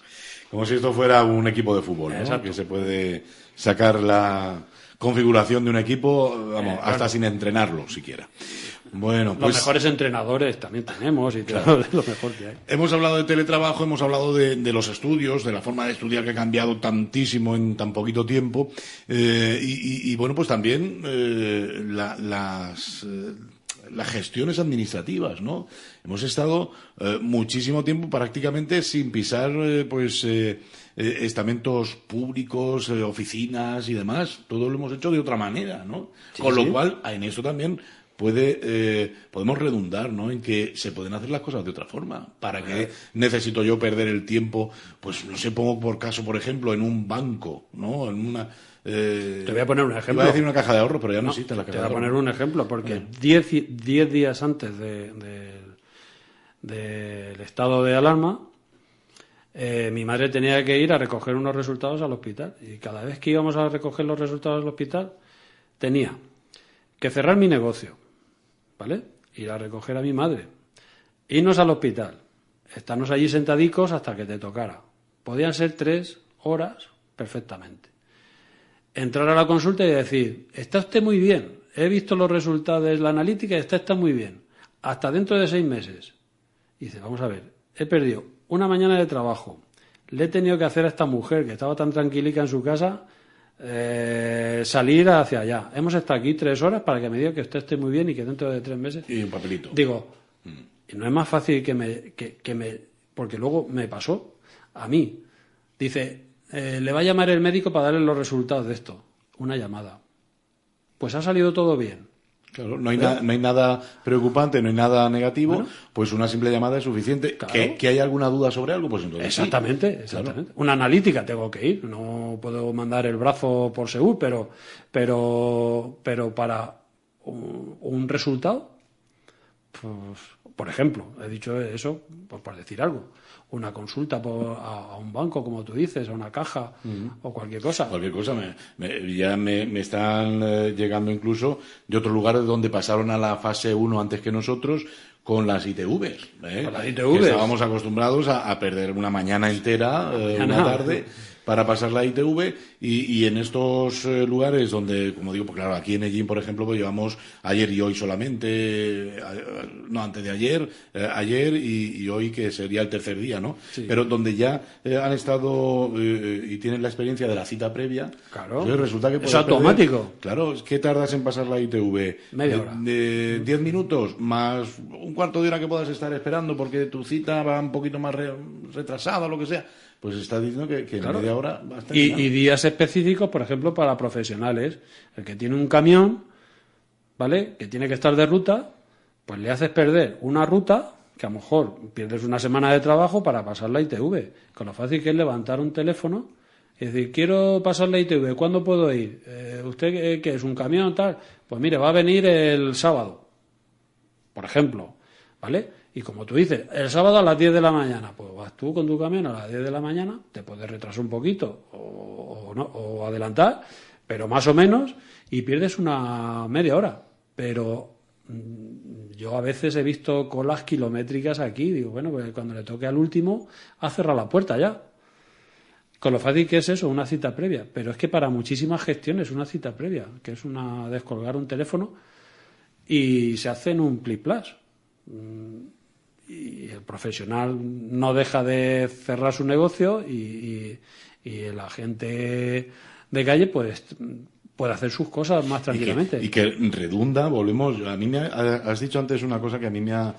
Como si esto fuera un equipo de fútbol, ¿no? Exacto. Que se puede sacar la configuración de un equipo, vamos, hasta sin entrenarlo siquiera. Bueno, pues Los mejores entrenadores también tenemos y todo es lo mejor que hay. hemos hablado de teletrabajo, hemos hablado de los estudios, de la forma de estudiar que ha cambiado tantísimo en tan poquito tiempo, y bueno, pues también las gestiones administrativas, ¿no? Hemos estado muchísimo tiempo prácticamente sin pisar, estamentos públicos, oficinas y demás. Todo lo hemos hecho de otra manera, ¿no? Sí, Con lo sí. cual, en eso también podemos redundar, ¿no? En que se pueden hacer las cosas de otra forma. ¿Para qué necesito yo perder el tiempo? Pues no sé, pongo por caso, por ejemplo, en un banco, ¿no? En una... Te voy a poner un ejemplo. Iba a decir una caja de ahorro, pero ya no No, existe la caja te de voy a ahorro. poner un ejemplo, porque 10 días antes del estado de alarma, mi madre tenía que ir a recoger unos resultados al hospital. Y cada vez que íbamos a recoger los resultados al hospital, tenía que cerrar mi negocio, ¿vale? Ir a recoger a mi madre, irnos al hospital, estarnos allí sentadicos hasta que te tocara. Podían ser 3 horas perfectamente. Entrar a la consulta y decir, está usted muy bien, he visto los resultados de la analítica y está muy bien, hasta dentro de 6 meses. Y dice, vamos a ver, he perdido una mañana de trabajo, le he tenido que hacer a esta mujer que estaba tan tranquilica en su casa, salir hacia allá. Hemos estado aquí 3 horas para que me diga que usted esté muy bien y que dentro de 3 meses... Y un papelito. Digo, no es más fácil que me... Porque luego me pasó a mí. Dice, le va a llamar el médico para darle los resultados de esto. Una llamada. Pues ha salido todo bien. Claro, no hay nada preocupante, no hay nada negativo, Bueno. pues una simple llamada es suficiente. Claro. ¿Que hay alguna duda sobre algo? Pues entonces sí. Exactamente. Una analítica tengo que ir. No puedo mandar el brazo por seguro, pero para un resultado, pues, por ejemplo, he dicho eso pues por decir algo. Una consulta a un banco, como tú dices, a una caja o cualquier cosa. Cualquier cosa. Ya me están llegando incluso de otros lugares donde pasaron a la fase 1 antes que nosotros con las ITVs. Con las Que ITVs. estábamos acostumbrados a perder una mañana entera, una tarde, para pasar la ITV y en estos lugares donde, como digo, pues claro, aquí en Ellín, por ejemplo, pues llevamos ayer y hoy solamente, no, antes de ayer, ayer y hoy que sería el tercer día, ¿no? Sí. Pero donde ya han estado y tienen la experiencia de la cita previa, Claro. pues resulta que Es puedes automático. perder- claro, ¿qué tardas en pasar la ITV? Media hora. De 10 minutos más un cuarto de hora que puedas estar esperando porque tu cita va un poquito más retrasada o lo que sea. Pues está diciendo que Claro. en media hora va a estar Y llegando. días específicos, por ejemplo, para profesionales. El que tiene un camión, ¿vale? Que tiene que estar de ruta, pues le haces perder una ruta que a lo mejor pierdes una semana de trabajo para pasar la ITV. Con lo fácil que es levantar un teléfono y decir, quiero pasar la ITV, ¿cuándo puedo ir? ¿Usted qué es? ¿Un camión tal? Pues mire, va a venir el sábado, por ejemplo, ¿vale? Y como tú dices, el sábado a las 10 de la mañana, pues vas tú con tu camión a las 10 de la mañana, te puedes retrasar un poquito o no, o adelantar, pero más o menos, y pierdes una media hora. Pero yo a veces he visto colas kilométricas aquí, digo, bueno, pues cuando le toque al último, ha cerrado la puerta ya. Con lo fácil que es eso, una cita previa. Pero es que para muchísimas gestiones una cita previa, que es una descolgar un teléfono y se hace en un plis-plas. Y el profesional no deja de cerrar su negocio y la gente de calle pues puede hacer sus cosas más tranquilamente. Y que redunda, volvemos. A mí has dicho antes una cosa que a mí me ha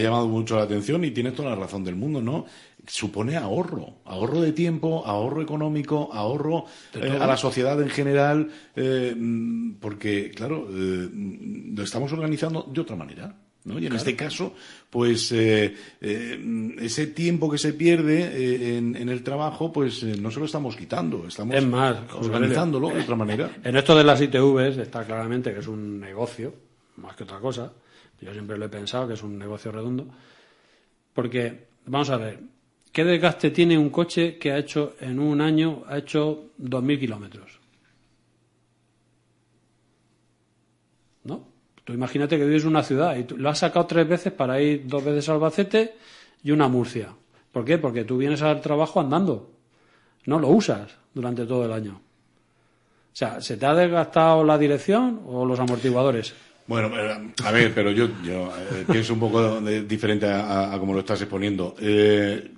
llamado mucho la atención y tienes toda la razón del mundo, ¿no? Supone ahorro de tiempo, ahorro económico, ahorro a la sociedad en general, porque, claro, lo estamos organizando de otra manera. ¿No? Y en este caso, pues ese tiempo que se pierde en el trabajo, pues no se lo estamos quitando, estamos Es más, José organizándolo de otra manera. En esto de las ITVs está claramente que es un negocio, más que otra cosa. Yo siempre lo he pensado que es un negocio redondo. Porque, vamos a ver, ¿qué desgaste tiene un coche que ha hecho en un año, ha hecho 2.000 kilómetros? ¿No? Tú imagínate que vives en una ciudad y tú lo has sacado 3 veces para ir 2 veces a Albacete y una a Murcia. ¿Por qué? Porque tú vienes al trabajo andando, no lo usas durante todo el año. O sea, ¿se te ha desgastado la dirección o los amortiguadores? Bueno, a ver, pero yo pienso un poco diferente a como lo estás exponiendo.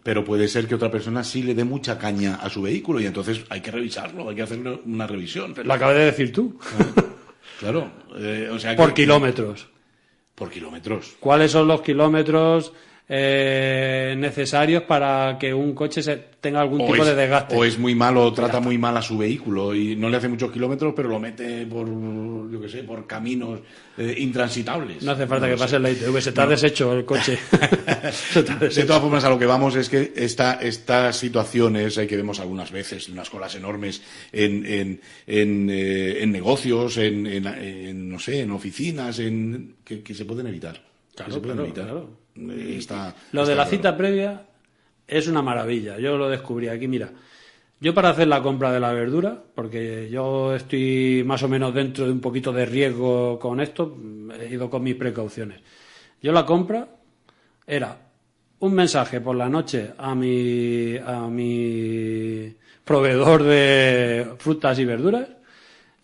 Pero puede ser que otra persona sí le dé mucha caña a su vehículo y entonces hay que revisarlo, hay que hacerle una revisión. Lo acabas de decir tú. Claro. O sea Por kilómetros. Por kilómetros. ¿Cuáles son los kilómetros necesarios para que un coche tenga algún tipo de desgaste? O es muy malo, trata muy mal a su vehículo y no le hace muchos kilómetros, pero lo mete por caminos intransitables. No hace falta que pase la ITV, se te ha deshecho el coche. De todas formas, a lo que vamos es que estas situaciones hay que vemos algunas veces, unas colas enormes en negocios, no sé, en oficinas, que se pueden evitar. Claro. Lo de la cita previa es una maravilla. Yo lo descubrí aquí. Mira, yo para hacer la compra de la verdura, porque yo estoy más o menos dentro de un poquito de riesgo con esto, he ido con mis precauciones. Yo la compra era un mensaje por la noche a mi proveedor de frutas y verduras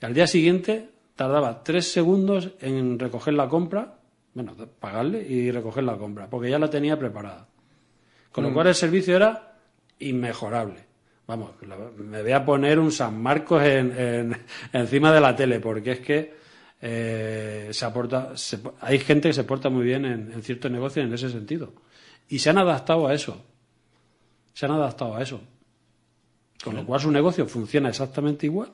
y al día siguiente tardaba 3 segundos en recoger la compra. Bueno, pagarle y recoger la compra, porque ya la tenía preparada. Con lo cual el servicio era inmejorable. Vamos, me voy a poner un San Marcos encima de la tele, porque es que hay gente que se porta muy bien en ciertos negocios en ese sentido. Y se han adaptado a eso. Con lo cual su negocio funciona exactamente igual.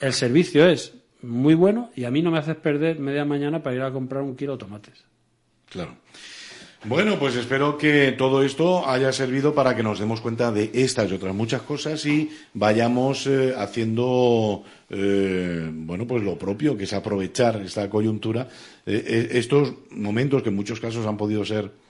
El servicio es muy bueno y a mí no me haces perder media mañana para ir a comprar 1 kilo de tomates. Claro. Bueno, pues espero que todo esto haya servido para que nos demos cuenta de estas y otras muchas cosas y vayamos haciendo pues lo propio, que es aprovechar esta coyuntura, estos momentos que en muchos casos han podido ser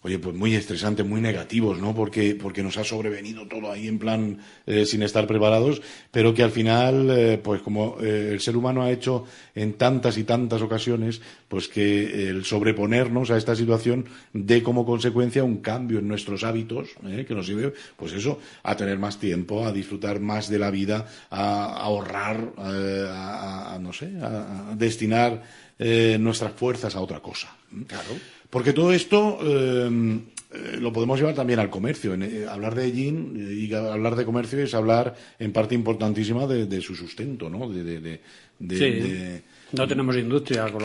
pues muy estresantes, muy negativos, ¿no? Porque nos ha sobrevenido todo ahí en plan sin estar preparados, pero que al final, pues como el ser humano ha hecho en tantas y tantas ocasiones, pues que el sobreponernos a esta situación dé como consecuencia un cambio en nuestros hábitos, que nos lleve, pues eso, a tener más tiempo, a disfrutar más de la vida, a ahorrar, a destinar nuestras fuerzas a otra cosa. Claro. Porque todo esto lo podemos llevar también al comercio. Hablar de Egin y hablar de comercio es hablar en parte importantísima de su sustento, ¿no? No tenemos industria, con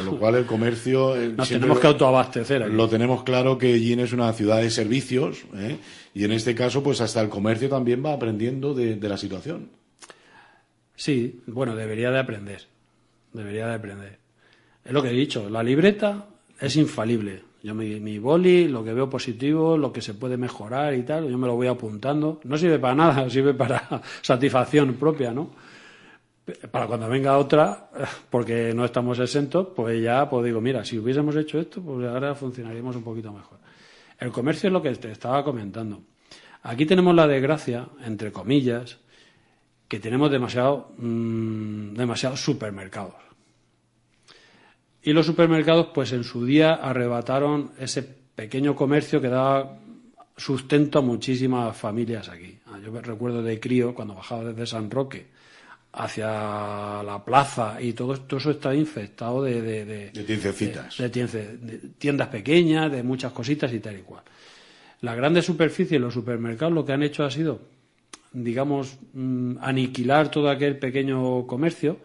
lo cual el comercio... Nos tenemos que autoabastecer aquí. Lo tenemos claro que Egin es una ciudad de servicios, y en este caso pues hasta el comercio también va aprendiendo de la situación. Sí, bueno, debería de aprender. Es lo que he dicho, la libreta es infalible. Yo mi boli, lo que veo positivo, lo que se puede mejorar y tal, yo me lo voy apuntando. No sirve para nada, sirve para satisfacción propia, ¿no? Para cuando venga otra, porque no estamos exentos, pues ya pues digo, mira, si hubiésemos hecho esto, pues ahora funcionaríamos un poquito mejor. El comercio es lo que te estaba comentando. Aquí tenemos la desgracia, entre comillas, que tenemos demasiados supermercados. Y los supermercados, pues en su día arrebataron ese pequeño comercio que daba sustento a muchísimas familias aquí. Yo me recuerdo de crío, cuando bajaba desde San Roque hacia la plaza, y todo eso está infectado de tiendecitas. De tiendas pequeñas, de muchas cositas y tal y cual. Las grandes superficies, los supermercados, lo que han hecho ha sido, digamos, aniquilar todo aquel pequeño comercio,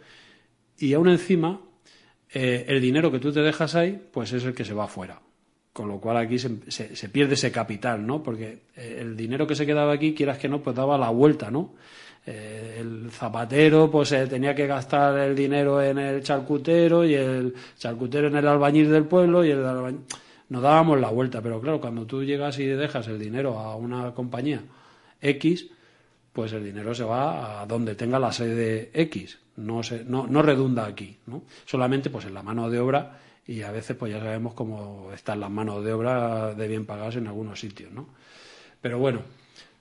y aún encima el dinero que tú te dejas ahí, pues es el que se va afuera. Con lo cual aquí se pierde ese capital, ¿no? Porque el dinero que se quedaba aquí, quieras que no, pues daba la vuelta, ¿no? El zapatero pues tenía que gastar el dinero en el charcutero, y el charcutero en el albañil del pueblo, y nos dábamos la vuelta. Pero claro, cuando tú llegas y dejas el dinero a una compañía X, pues el dinero se va a donde tenga la sede X, no redunda aquí, ¿no? Solamente pues en la mano de obra, y a veces pues ya sabemos cómo están las manos de obra de bien pagadas en algunos sitios, ¿no? Pero bueno,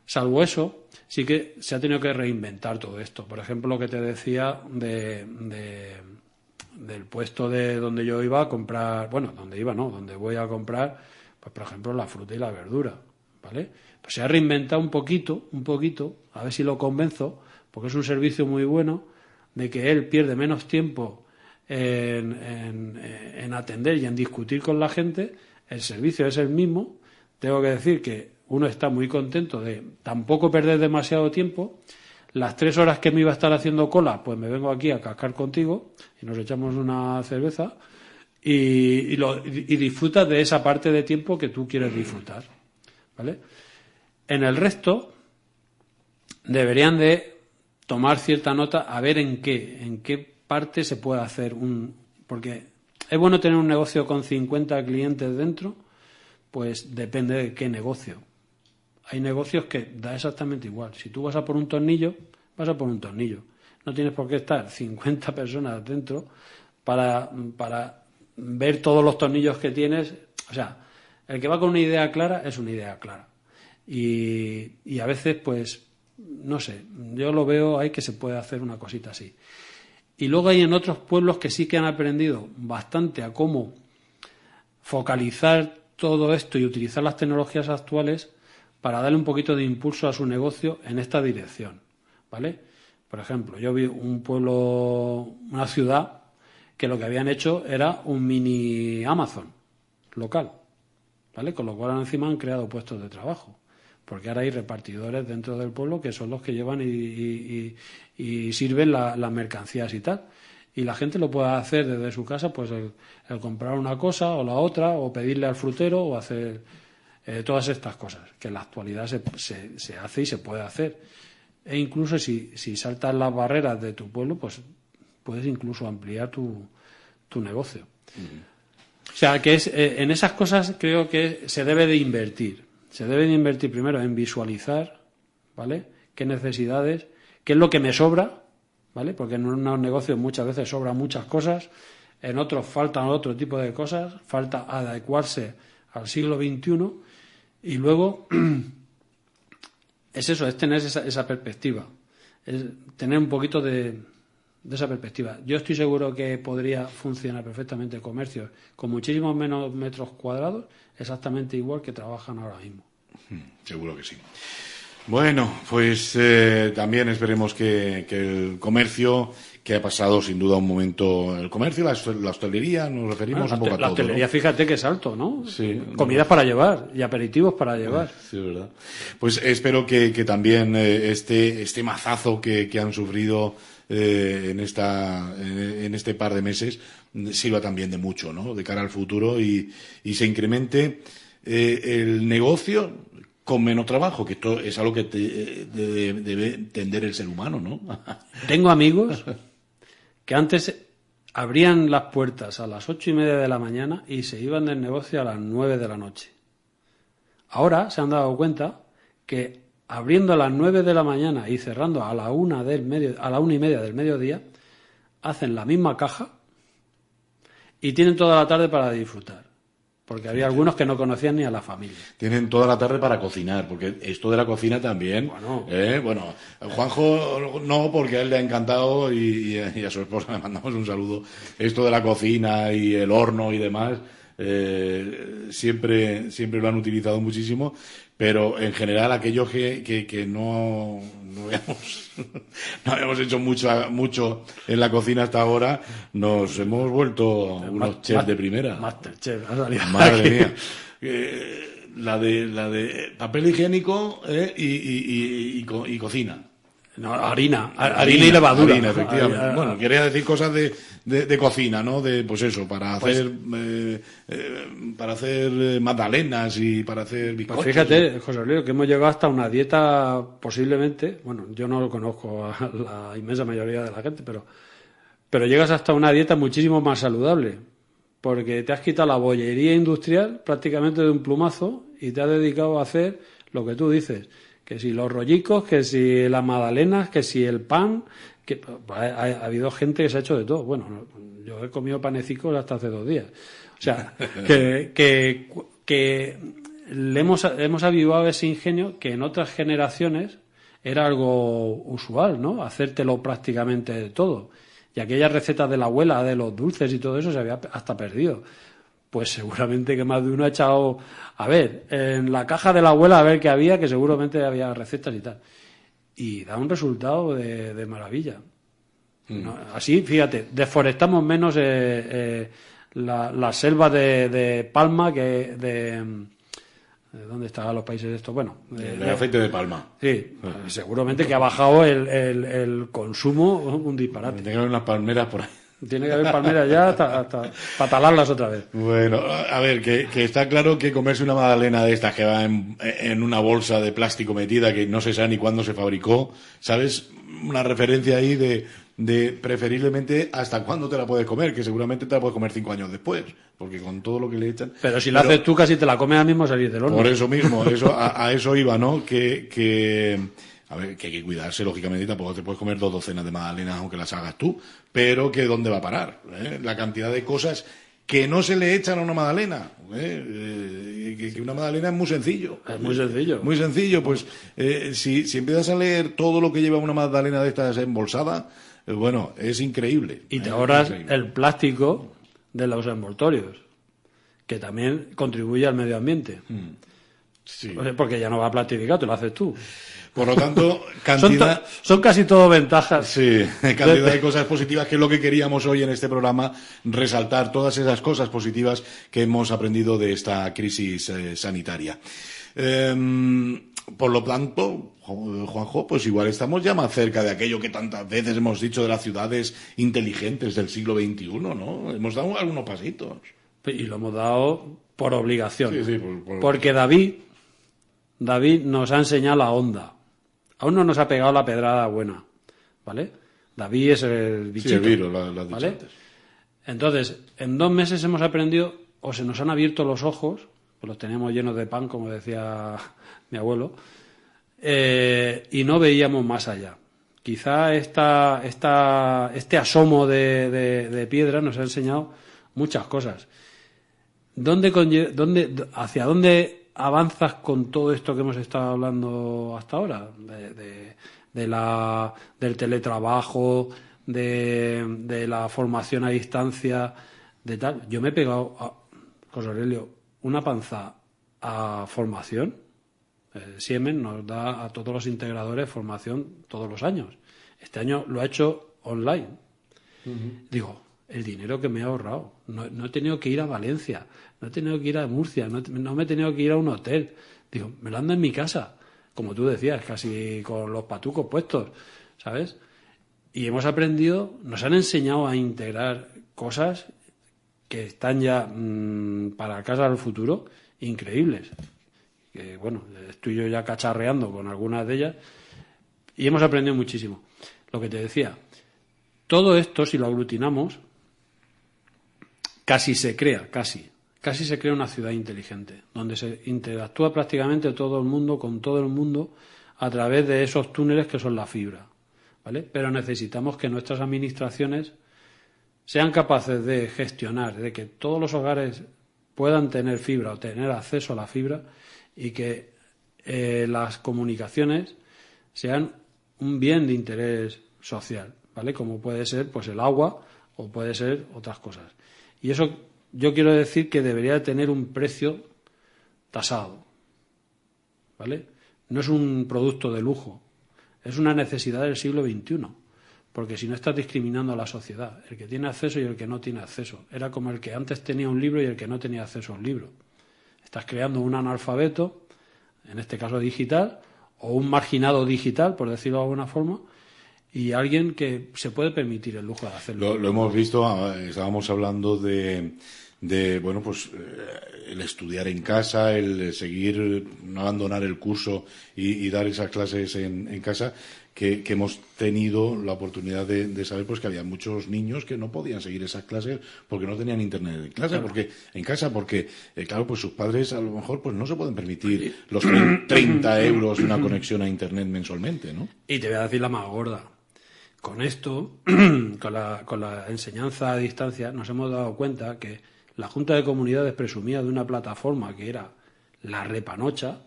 salvo eso, sí que se ha tenido que reinventar todo esto. Por ejemplo, lo que te decía del puesto de donde yo iba a comprar, donde voy a comprar, Pues, por ejemplo, la fruta y la verdura, ¿vale? Pues se ha reinventado un poquito, a ver si lo convenzo, porque es un servicio muy bueno, de que él pierde menos tiempo en atender y en discutir con la gente. El servicio es el mismo. Tengo que decir que uno está muy contento de tampoco perder demasiado tiempo. Las 3 horas que me iba a estar haciendo cola, pues me vengo aquí a cascar contigo y nos echamos una cerveza y disfrutas de esa parte de tiempo que tú quieres disfrutar, ¿vale? En el resto deberían de tomar cierta nota a ver en qué parte se puede hacer porque es bueno tener un negocio con 50 clientes dentro, pues depende de qué negocio. Hay negocios que da exactamente igual. Si tú vas a por un tornillo, vas a por un tornillo. No tienes por qué estar 50 personas dentro para ver todos los tornillos que tienes. O sea, el que va con una idea clara es una idea clara. Y a veces, pues, no sé, yo lo veo ahí que se puede hacer una cosita así. Y luego hay en otros pueblos que sí que han aprendido bastante a cómo focalizar todo esto y utilizar las tecnologías actuales para darle un poquito de impulso a su negocio en esta dirección, ¿vale? Por ejemplo, yo vi un pueblo, una ciudad, que lo que habían hecho era un mini Amazon local, ¿vale? Con lo cual encima han creado puestos de trabajo, porque ahora hay repartidores dentro del pueblo que son los que llevan y sirven las mercancías y tal. Y la gente lo puede hacer desde su casa, pues el comprar una cosa o la otra, o pedirle al frutero, o hacer todas estas cosas, que en la actualidad se hace y se puede hacer. E incluso si saltas las barreras de tu pueblo, pues puedes incluso ampliar tu negocio. O sea, que en esas cosas creo que se debe de invertir. Se debe de invertir primero en visualizar, ¿vale?, qué necesidades, qué es lo que me sobra, ¿vale? Porque en unos negocios muchas veces sobran muchas cosas, en otros faltan otro tipo de cosas, falta adecuarse al siglo XXI, y luego es eso, es tener esa perspectiva, es tener un poquito de esa perspectiva. Yo estoy seguro que podría funcionar perfectamente el comercio con muchísimos menos metros cuadrados, exactamente igual que trabajan ahora mismo. Seguro que sí. Bueno, pues también esperemos que el comercio, que ha pasado sin duda un momento, el comercio, la hostelería, nos referimos un poco a todo. La hostelería, ¿no? Fíjate que es alto, ¿no? Sí. Comidas para llevar y aperitivos para llevar. Sí, es verdad. Pues espero que también este mazazo que han sufrido en este par de meses sirva también de mucho, ¿no?, de cara al futuro y se incremente el negocio con menos trabajo, que esto es algo que debe entender el ser humano, ¿no? Tengo amigos que antes abrían las puertas a las 8:30 de la mañana y se iban del negocio a las 9 de la noche. Ahora se han dado cuenta que abriendo a las 9 de la mañana y cerrando a la 1:30 del mediodía, hacen la misma caja y tienen toda la tarde para disfrutar. Porque había algunos que no conocían ni a la familia. Tienen toda la tarde para cocinar, porque esto de la cocina también... Bueno, Juanjo no, porque a él le ha encantado y a su esposa le mandamos un saludo. Esto de la cocina y el horno y demás, siempre lo han utilizado muchísimo, pero en general aquellos que no habíamos hecho mucho en la cocina hasta ahora, nos hemos vuelto unos chefs de primera. Masterchef, madre mía. La de papel higiénico y cocina. No, harina y levadura. Harina, efectivamente. Bueno, quería decir cosas de cocina, ¿no? De, pues eso, para hacer magdalenas y para hacer bizcochos. Pues fíjate, José Luis, que hemos llegado hasta una dieta posiblemente, bueno, yo no lo conozco a la inmensa mayoría de la gente, pero llegas hasta una dieta muchísimo más saludable, porque te has quitado la bollería industrial prácticamente de un plumazo y te has dedicado a hacer lo que tú dices. Que si los rollicos, que si las magdalenas, que si el pan, que ha habido gente que se ha hecho de todo. Bueno, yo he comido panecicos hasta hace 2 días. O sea, que hemos avivado ese ingenio que en otras generaciones era algo usual, ¿no? Hacértelo prácticamente de todo. Y aquellas recetas de la abuela, de los dulces y todo eso se había hasta perdido. pues seguramente que más de uno ha echado, a ver, en la caja de la abuela a ver qué había, que seguramente había recetas y tal. Y da un resultado de maravilla. ¿No? Así, fíjate, deforestamos menos las selvas de palma que ¿dónde están los países estos? Bueno, el aceite de palma. Sí, seguramente que ha bajado el consumo un disparate. Tiene que haber unas palmeras por ahí. Tiene que haber palmeras ya hasta para talarlas otra vez. Bueno, a ver, que está claro que comerse una magdalena de estas que va en una bolsa de plástico metida, que no se sabe ni cuándo se fabricó, ¿sabes? Una referencia ahí de preferiblemente hasta cuándo te la puedes comer, que seguramente te la puedes comer 5 años después, porque con todo lo que le echan... Pero si la haces tú casi te la comes al mismo salir del horno. Por eso mismo, a eso iba, ¿no? A ver, que hay que cuidarse, lógicamente, y tampoco te puedes comer 2 docenas de magdalenas aunque las hagas tú, pero que ¿dónde va a parar? La cantidad de cosas que no se le echan a una magdalena. Que una magdalena es muy sencillo. Es muy sencillo. Muy sencillo, pues si empiezas a leer todo lo que lleva una magdalena de estas embolsada, bueno, es increíble. Y te ahorras el plástico de los envoltorios, que también contribuye al medio ambiente. Sí. Porque ya no va plastificado, te lo haces tú. Por lo tanto, cantidad... son casi todo ventajas. Sí, cantidad de cosas positivas, que es lo que queríamos hoy en este programa, resaltar todas esas cosas positivas que hemos aprendido de esta crisis sanitaria. Por lo tanto, Juanjo, pues igual estamos ya más cerca de aquello que tantas veces hemos dicho de las ciudades inteligentes del siglo XXI, ¿no? Hemos dado algunos pasitos. Y lo hemos dado por obligación. Sí, Porque David nos ha enseñado la onda. Aún no nos ha pegado la pedrada buena, ¿vale? David es el bichito. Sí, el virus, lo has dicho ¿vale? antes. Entonces, en 2 meses hemos aprendido, o se nos han abierto los ojos, pues los teníamos llenos de pan, como decía mi abuelo, y no veíamos más allá. Quizá este asomo de piedra nos ha enseñado muchas cosas. ¿Hacia dónde avanzas con todo esto que hemos estado hablando hasta ahora? Del teletrabajo, de la formación a distancia, de tal. Yo me he pegado, José Aurelio, una panza a formación. Siemens nos da a todos los integradores formación todos los años. Este año lo ha hecho online. Digo, el dinero que me he ahorrado. No he tenido que ir a Valencia, no he tenido que ir a Murcia, no me he tenido que ir a un hotel. Digo, me lo ando en mi casa, como tú decías, casi con los patucos puestos, ¿sabes? Y hemos aprendido, nos han enseñado a integrar cosas que están ya para casa del futuro increíbles. Que bueno, estoy yo ya cacharreando con algunas de ellas y hemos aprendido muchísimo. Lo que te decía, todo esto, si lo aglutinamos, casi se crea una ciudad inteligente, donde se interactúa prácticamente todo el mundo con todo el mundo a través de esos túneles que son la fibra, ¿vale? Pero necesitamos que nuestras administraciones sean capaces de gestionar, de que todos los hogares puedan tener fibra o tener acceso a la fibra y que las comunicaciones sean un bien de interés social, ¿vale? Como puede ser pues el agua o puede ser otras cosas. Y eso yo quiero decir que debería tener un precio tasado, ¿vale? No es un producto de lujo, es una necesidad del siglo XXI, porque si no estás discriminando a la sociedad, el que tiene acceso y el que no tiene acceso. Era como el que antes tenía un libro y el que no tenía acceso a un libro. Estás creando un analfabeto, en este caso digital, o un marginado digital, por decirlo de alguna forma, y alguien que se puede permitir el lujo de hacerlo. Lo hemos visto, estábamos hablando de bueno, pues el estudiar en casa, el seguir, no abandonar el curso y dar esas clases en casa, que hemos tenido la oportunidad de saber pues que había muchos niños que no podían seguir esas clases porque no tenían internet en clase, claro. porque claro, pues sus padres a lo mejor pues no se pueden permitir los 30 euros de una conexión a internet mensualmente, ¿no? Y te voy a decir la más gorda. Con esto, con la enseñanza a distancia, nos hemos dado cuenta que la Junta de Comunidades presumía de una plataforma que era la Repanocha,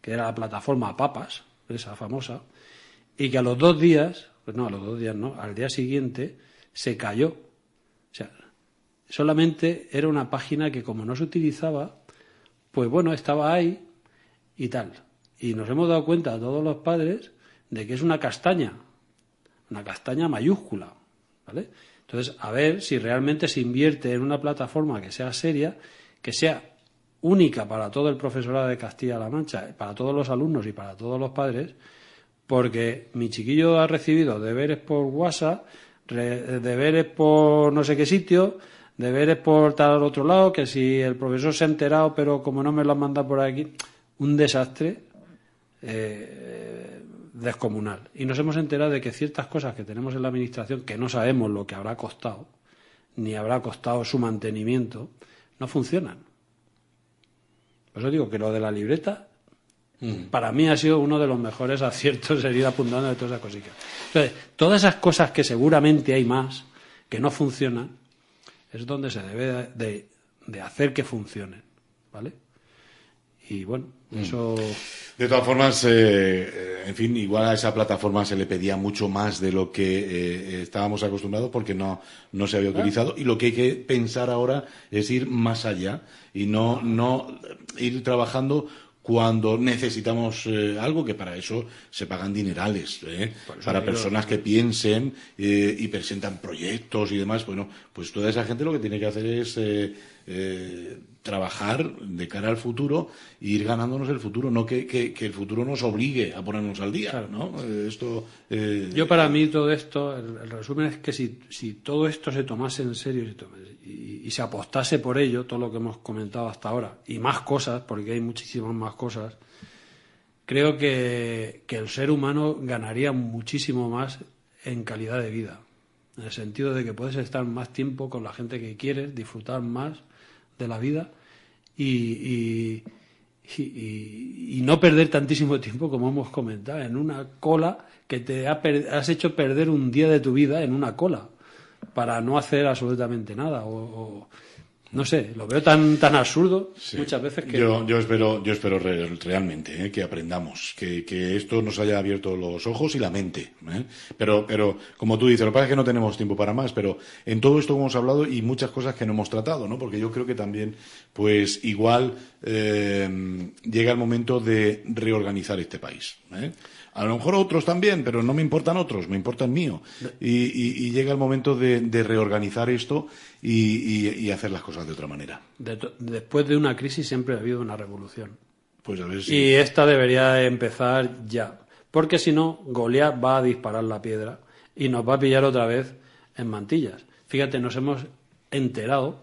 que era la plataforma Papas, esa famosa, y que a los 2 días, pues no, a los 2 días no, al día siguiente se cayó. O sea, solamente era una página que, como no se utilizaba, pues bueno, estaba ahí y tal. Y nos hemos dado cuenta todos los padres de que es una castaña mayúscula, ¿vale? Entonces, a ver si realmente se invierte en una plataforma que sea seria, que sea única para todo el profesorado de Castilla-La Mancha, para todos los alumnos y para todos los padres, porque mi chiquillo ha recibido deberes por WhatsApp, deberes por no sé qué sitio, deberes por tal otro lado, que si el profesor se ha enterado, pero como no me lo han mandado por aquí, un desastre descomunal. Y nos hemos enterado de que ciertas cosas que tenemos en la administración, que no sabemos lo que habrá costado, ni habrá costado su mantenimiento, no funcionan. Por eso digo que lo de la libreta, para mí ha sido uno de los mejores aciertos, seguir apuntando de todas esas cositas. Entonces, todas esas cosas que seguramente hay más, que no funcionan, es donde se debe de hacer que funcionen, ¿vale? Y bueno, eso... De todas formas, en fin, igual a esa plataforma se le pedía mucho más de lo que estábamos acostumbrados porque no se había utilizado, y lo que hay que pensar ahora es ir más allá y no ir trabajando cuando necesitamos algo, que para eso se pagan dinerales, para personas que piensen y presentan proyectos y demás. Bueno, pues toda esa gente lo que tiene que hacer es trabajar de cara al futuro e ir ganándonos el futuro, no que el futuro nos obligue a ponernos al día, claro, ¿no? Yo, para mí, todo esto, el resumen es que si todo esto se tomase en serio y se apostase por ello, todo lo que hemos comentado hasta ahora, y más cosas, porque hay muchísimas más cosas, creo que el ser humano ganaría muchísimo más en calidad de vida, en el sentido de que puedes estar más tiempo con la gente que quieres, disfrutar más de la vida y no perder tantísimo tiempo, como hemos comentado, en una cola que te has hecho perder un día de tu vida en una cola para no hacer absolutamente nada, o no sé, lo veo tan absurdo, sí, muchas veces que... Yo espero realmente que aprendamos, que esto nos haya abierto los ojos y la mente, pero como tú dices, lo que pasa es que no tenemos tiempo para más, pero en todo esto hemos hablado y muchas cosas que no hemos tratado, ¿no? Porque yo creo que también, pues igual llega el momento de reorganizar este país, A lo mejor otros también, pero no me importan otros, me importa el mío. Y llega el momento de reorganizar esto y hacer las cosas de otra manera. Después de una crisis siempre ha habido una revolución. Pues a ver si... Y esta debería empezar ya. Porque si no, Goliat va a disparar la piedra y nos va a pillar otra vez en mantillas. Fíjate, nos hemos enterado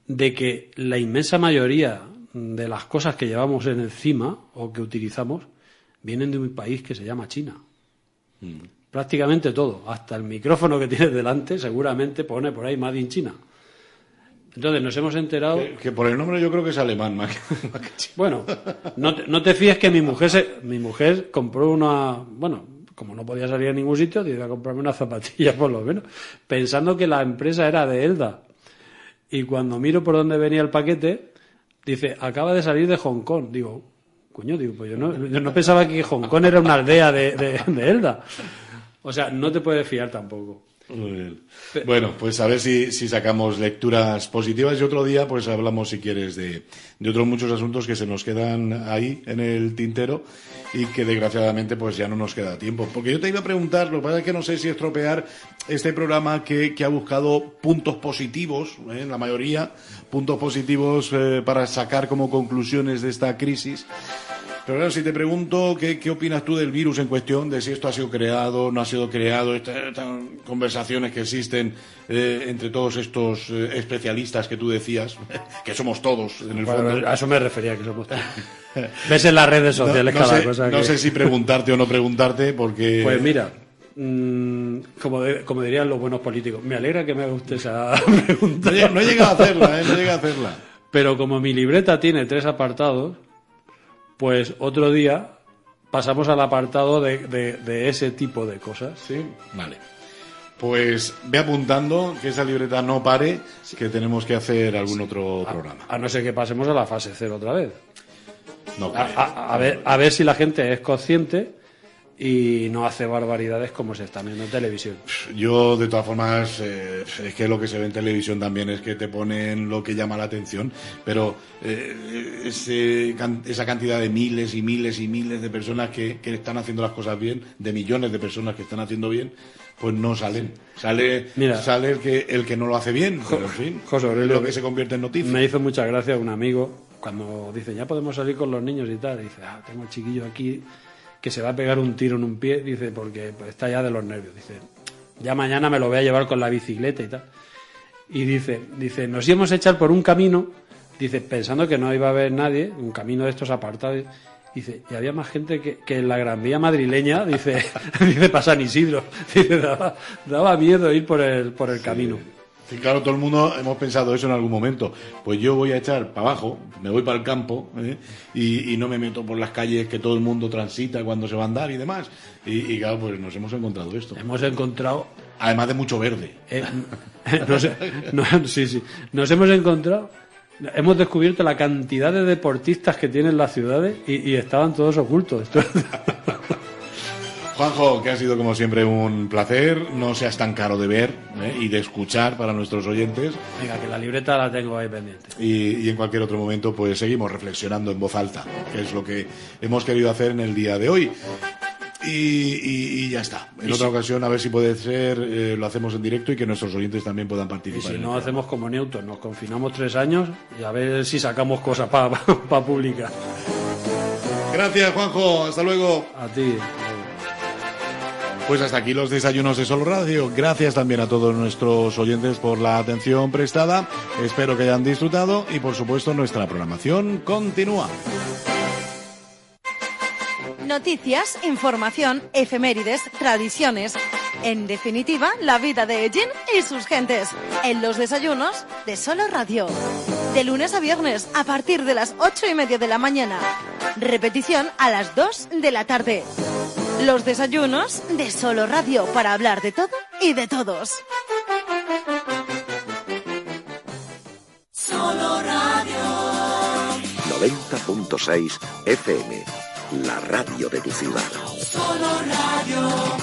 de que la inmensa mayoría de las cosas que llevamos encima o que utilizamos vienen de un país que se llama China. Prácticamente todo, hasta el micrófono que tienes delante seguramente pone por ahí Made in China. Entonces nos hemos enterado... Que por el nombre yo creo que es alemán más que chino. Bueno, no te fíes que mi mujer compró una... Bueno, como no podía salir a ningún sitio, iba a comprarme una zapatilla por lo menos, pensando que la empresa era de Elda. Y cuando miro por dónde venía el paquete, dice, acaba de salir de Hong Kong. Digo, coño, pues yo no pensaba que Hong Kong era una aldea de Elda. O sea, no te puedes fiar tampoco. Muy bien. Bueno, pues a ver si sacamos lecturas positivas y otro día pues hablamos, si quieres, de otros muchos asuntos que se nos quedan ahí en el tintero y que desgraciadamente pues ya no nos queda tiempo. Porque yo te iba a preguntar, lo que pasa es que no sé si estropear este programa que ha buscado puntos positivos, en la mayoría, puntos positivos para sacar como conclusiones de esta crisis. Pero claro, si te pregunto qué opinas tú del virus en cuestión, de si esto ha sido creado, no ha sido creado, estas conversaciones que existen entre todos estos especialistas que tú decías, que somos todos, en el fondo. A eso me refería, que somos todos. Ves en las redes sociales cada cosa. No sé si preguntarte o no preguntarte, porque... Pues mira, como dirían los buenos políticos, me alegra que me haga usted esa pregunta. No he llegado a hacerla, Pero como mi libreta tiene 3 apartados, pues otro día pasamos al apartado de ese tipo de cosas. Sí, vale. Pues ve apuntando, que esa libreta no pare, que tenemos que hacer algún otro programa. A no ser que pasemos a la fase 0 otra vez. No, a ver si la gente es consciente y no hace barbaridades como se están viendo en televisión. Yo, de todas formas, es que lo que se ve en televisión también es que te ponen lo que llama la atención, pero esa cantidad de miles y miles y miles de personas que están haciendo las cosas bien, de millones de personas que están haciendo bien, pues no salen. Sale el que no lo hace bien, pero en fin, José Aurelio, es lo que se convierte en noticia. Me hizo mucha gracia un amigo cuando dice, ya podemos salir con los niños y tal, dice, tengo el chiquillo aquí que se va a pegar un tiro en un pie, dice, porque está ya de los nervios, dice, ya mañana me lo voy a llevar con la bicicleta y tal. Y dice, nos íbamos a echar por un camino, dice, pensando que no iba a haber nadie, un camino de estos apartados, dice, y había más gente que en la Gran Vía madrileña, dice para San Isidro, dice, daba miedo ir por el camino. Sí, claro, todo el mundo hemos pensado eso en algún momento. Pues yo voy a echar para abajo, me voy para el campo, y no me meto por las calles que todo el mundo transita cuando se va a andar y demás. Y claro, pues nos hemos encontrado esto. Hemos encontrado... Además de mucho verde. Nos hemos encontrado... Hemos descubierto la cantidad de deportistas que tienen las ciudades y estaban todos ocultos. Juanjo, que ha sido como siempre un placer, no seas tan caro de ver y de escuchar para nuestros oyentes. Venga, que la libreta la tengo ahí pendiente. Y en cualquier otro momento pues seguimos reflexionando en voz alta, que es lo que hemos querido hacer en el día de hoy. Y ya está. En otra ocasión, a ver si puede ser, lo hacemos en directo y que nuestros oyentes también puedan participar. Y si no, hacemos como Newton, nos confinamos 3 años y a ver si sacamos cosas para publicar. Gracias, Juanjo. Hasta luego. A ti. Pues hasta aquí los desayunos de Sol Radio. Gracias también a todos nuestros oyentes por la atención prestada. Espero que hayan disfrutado y, por supuesto, nuestra programación continúa. Noticias, información, efemérides, tradiciones. En definitiva, la vida de Ellín y sus gentes. En los desayunos de Solo Radio. De lunes a viernes a partir de las 8:30 de la mañana. Repetición a las 2 de la tarde. Los desayunos de Solo Radio para hablar de todo y de todos. Solo Radio. 90.6 FM, la radio de tu ciudad. Solo Radio.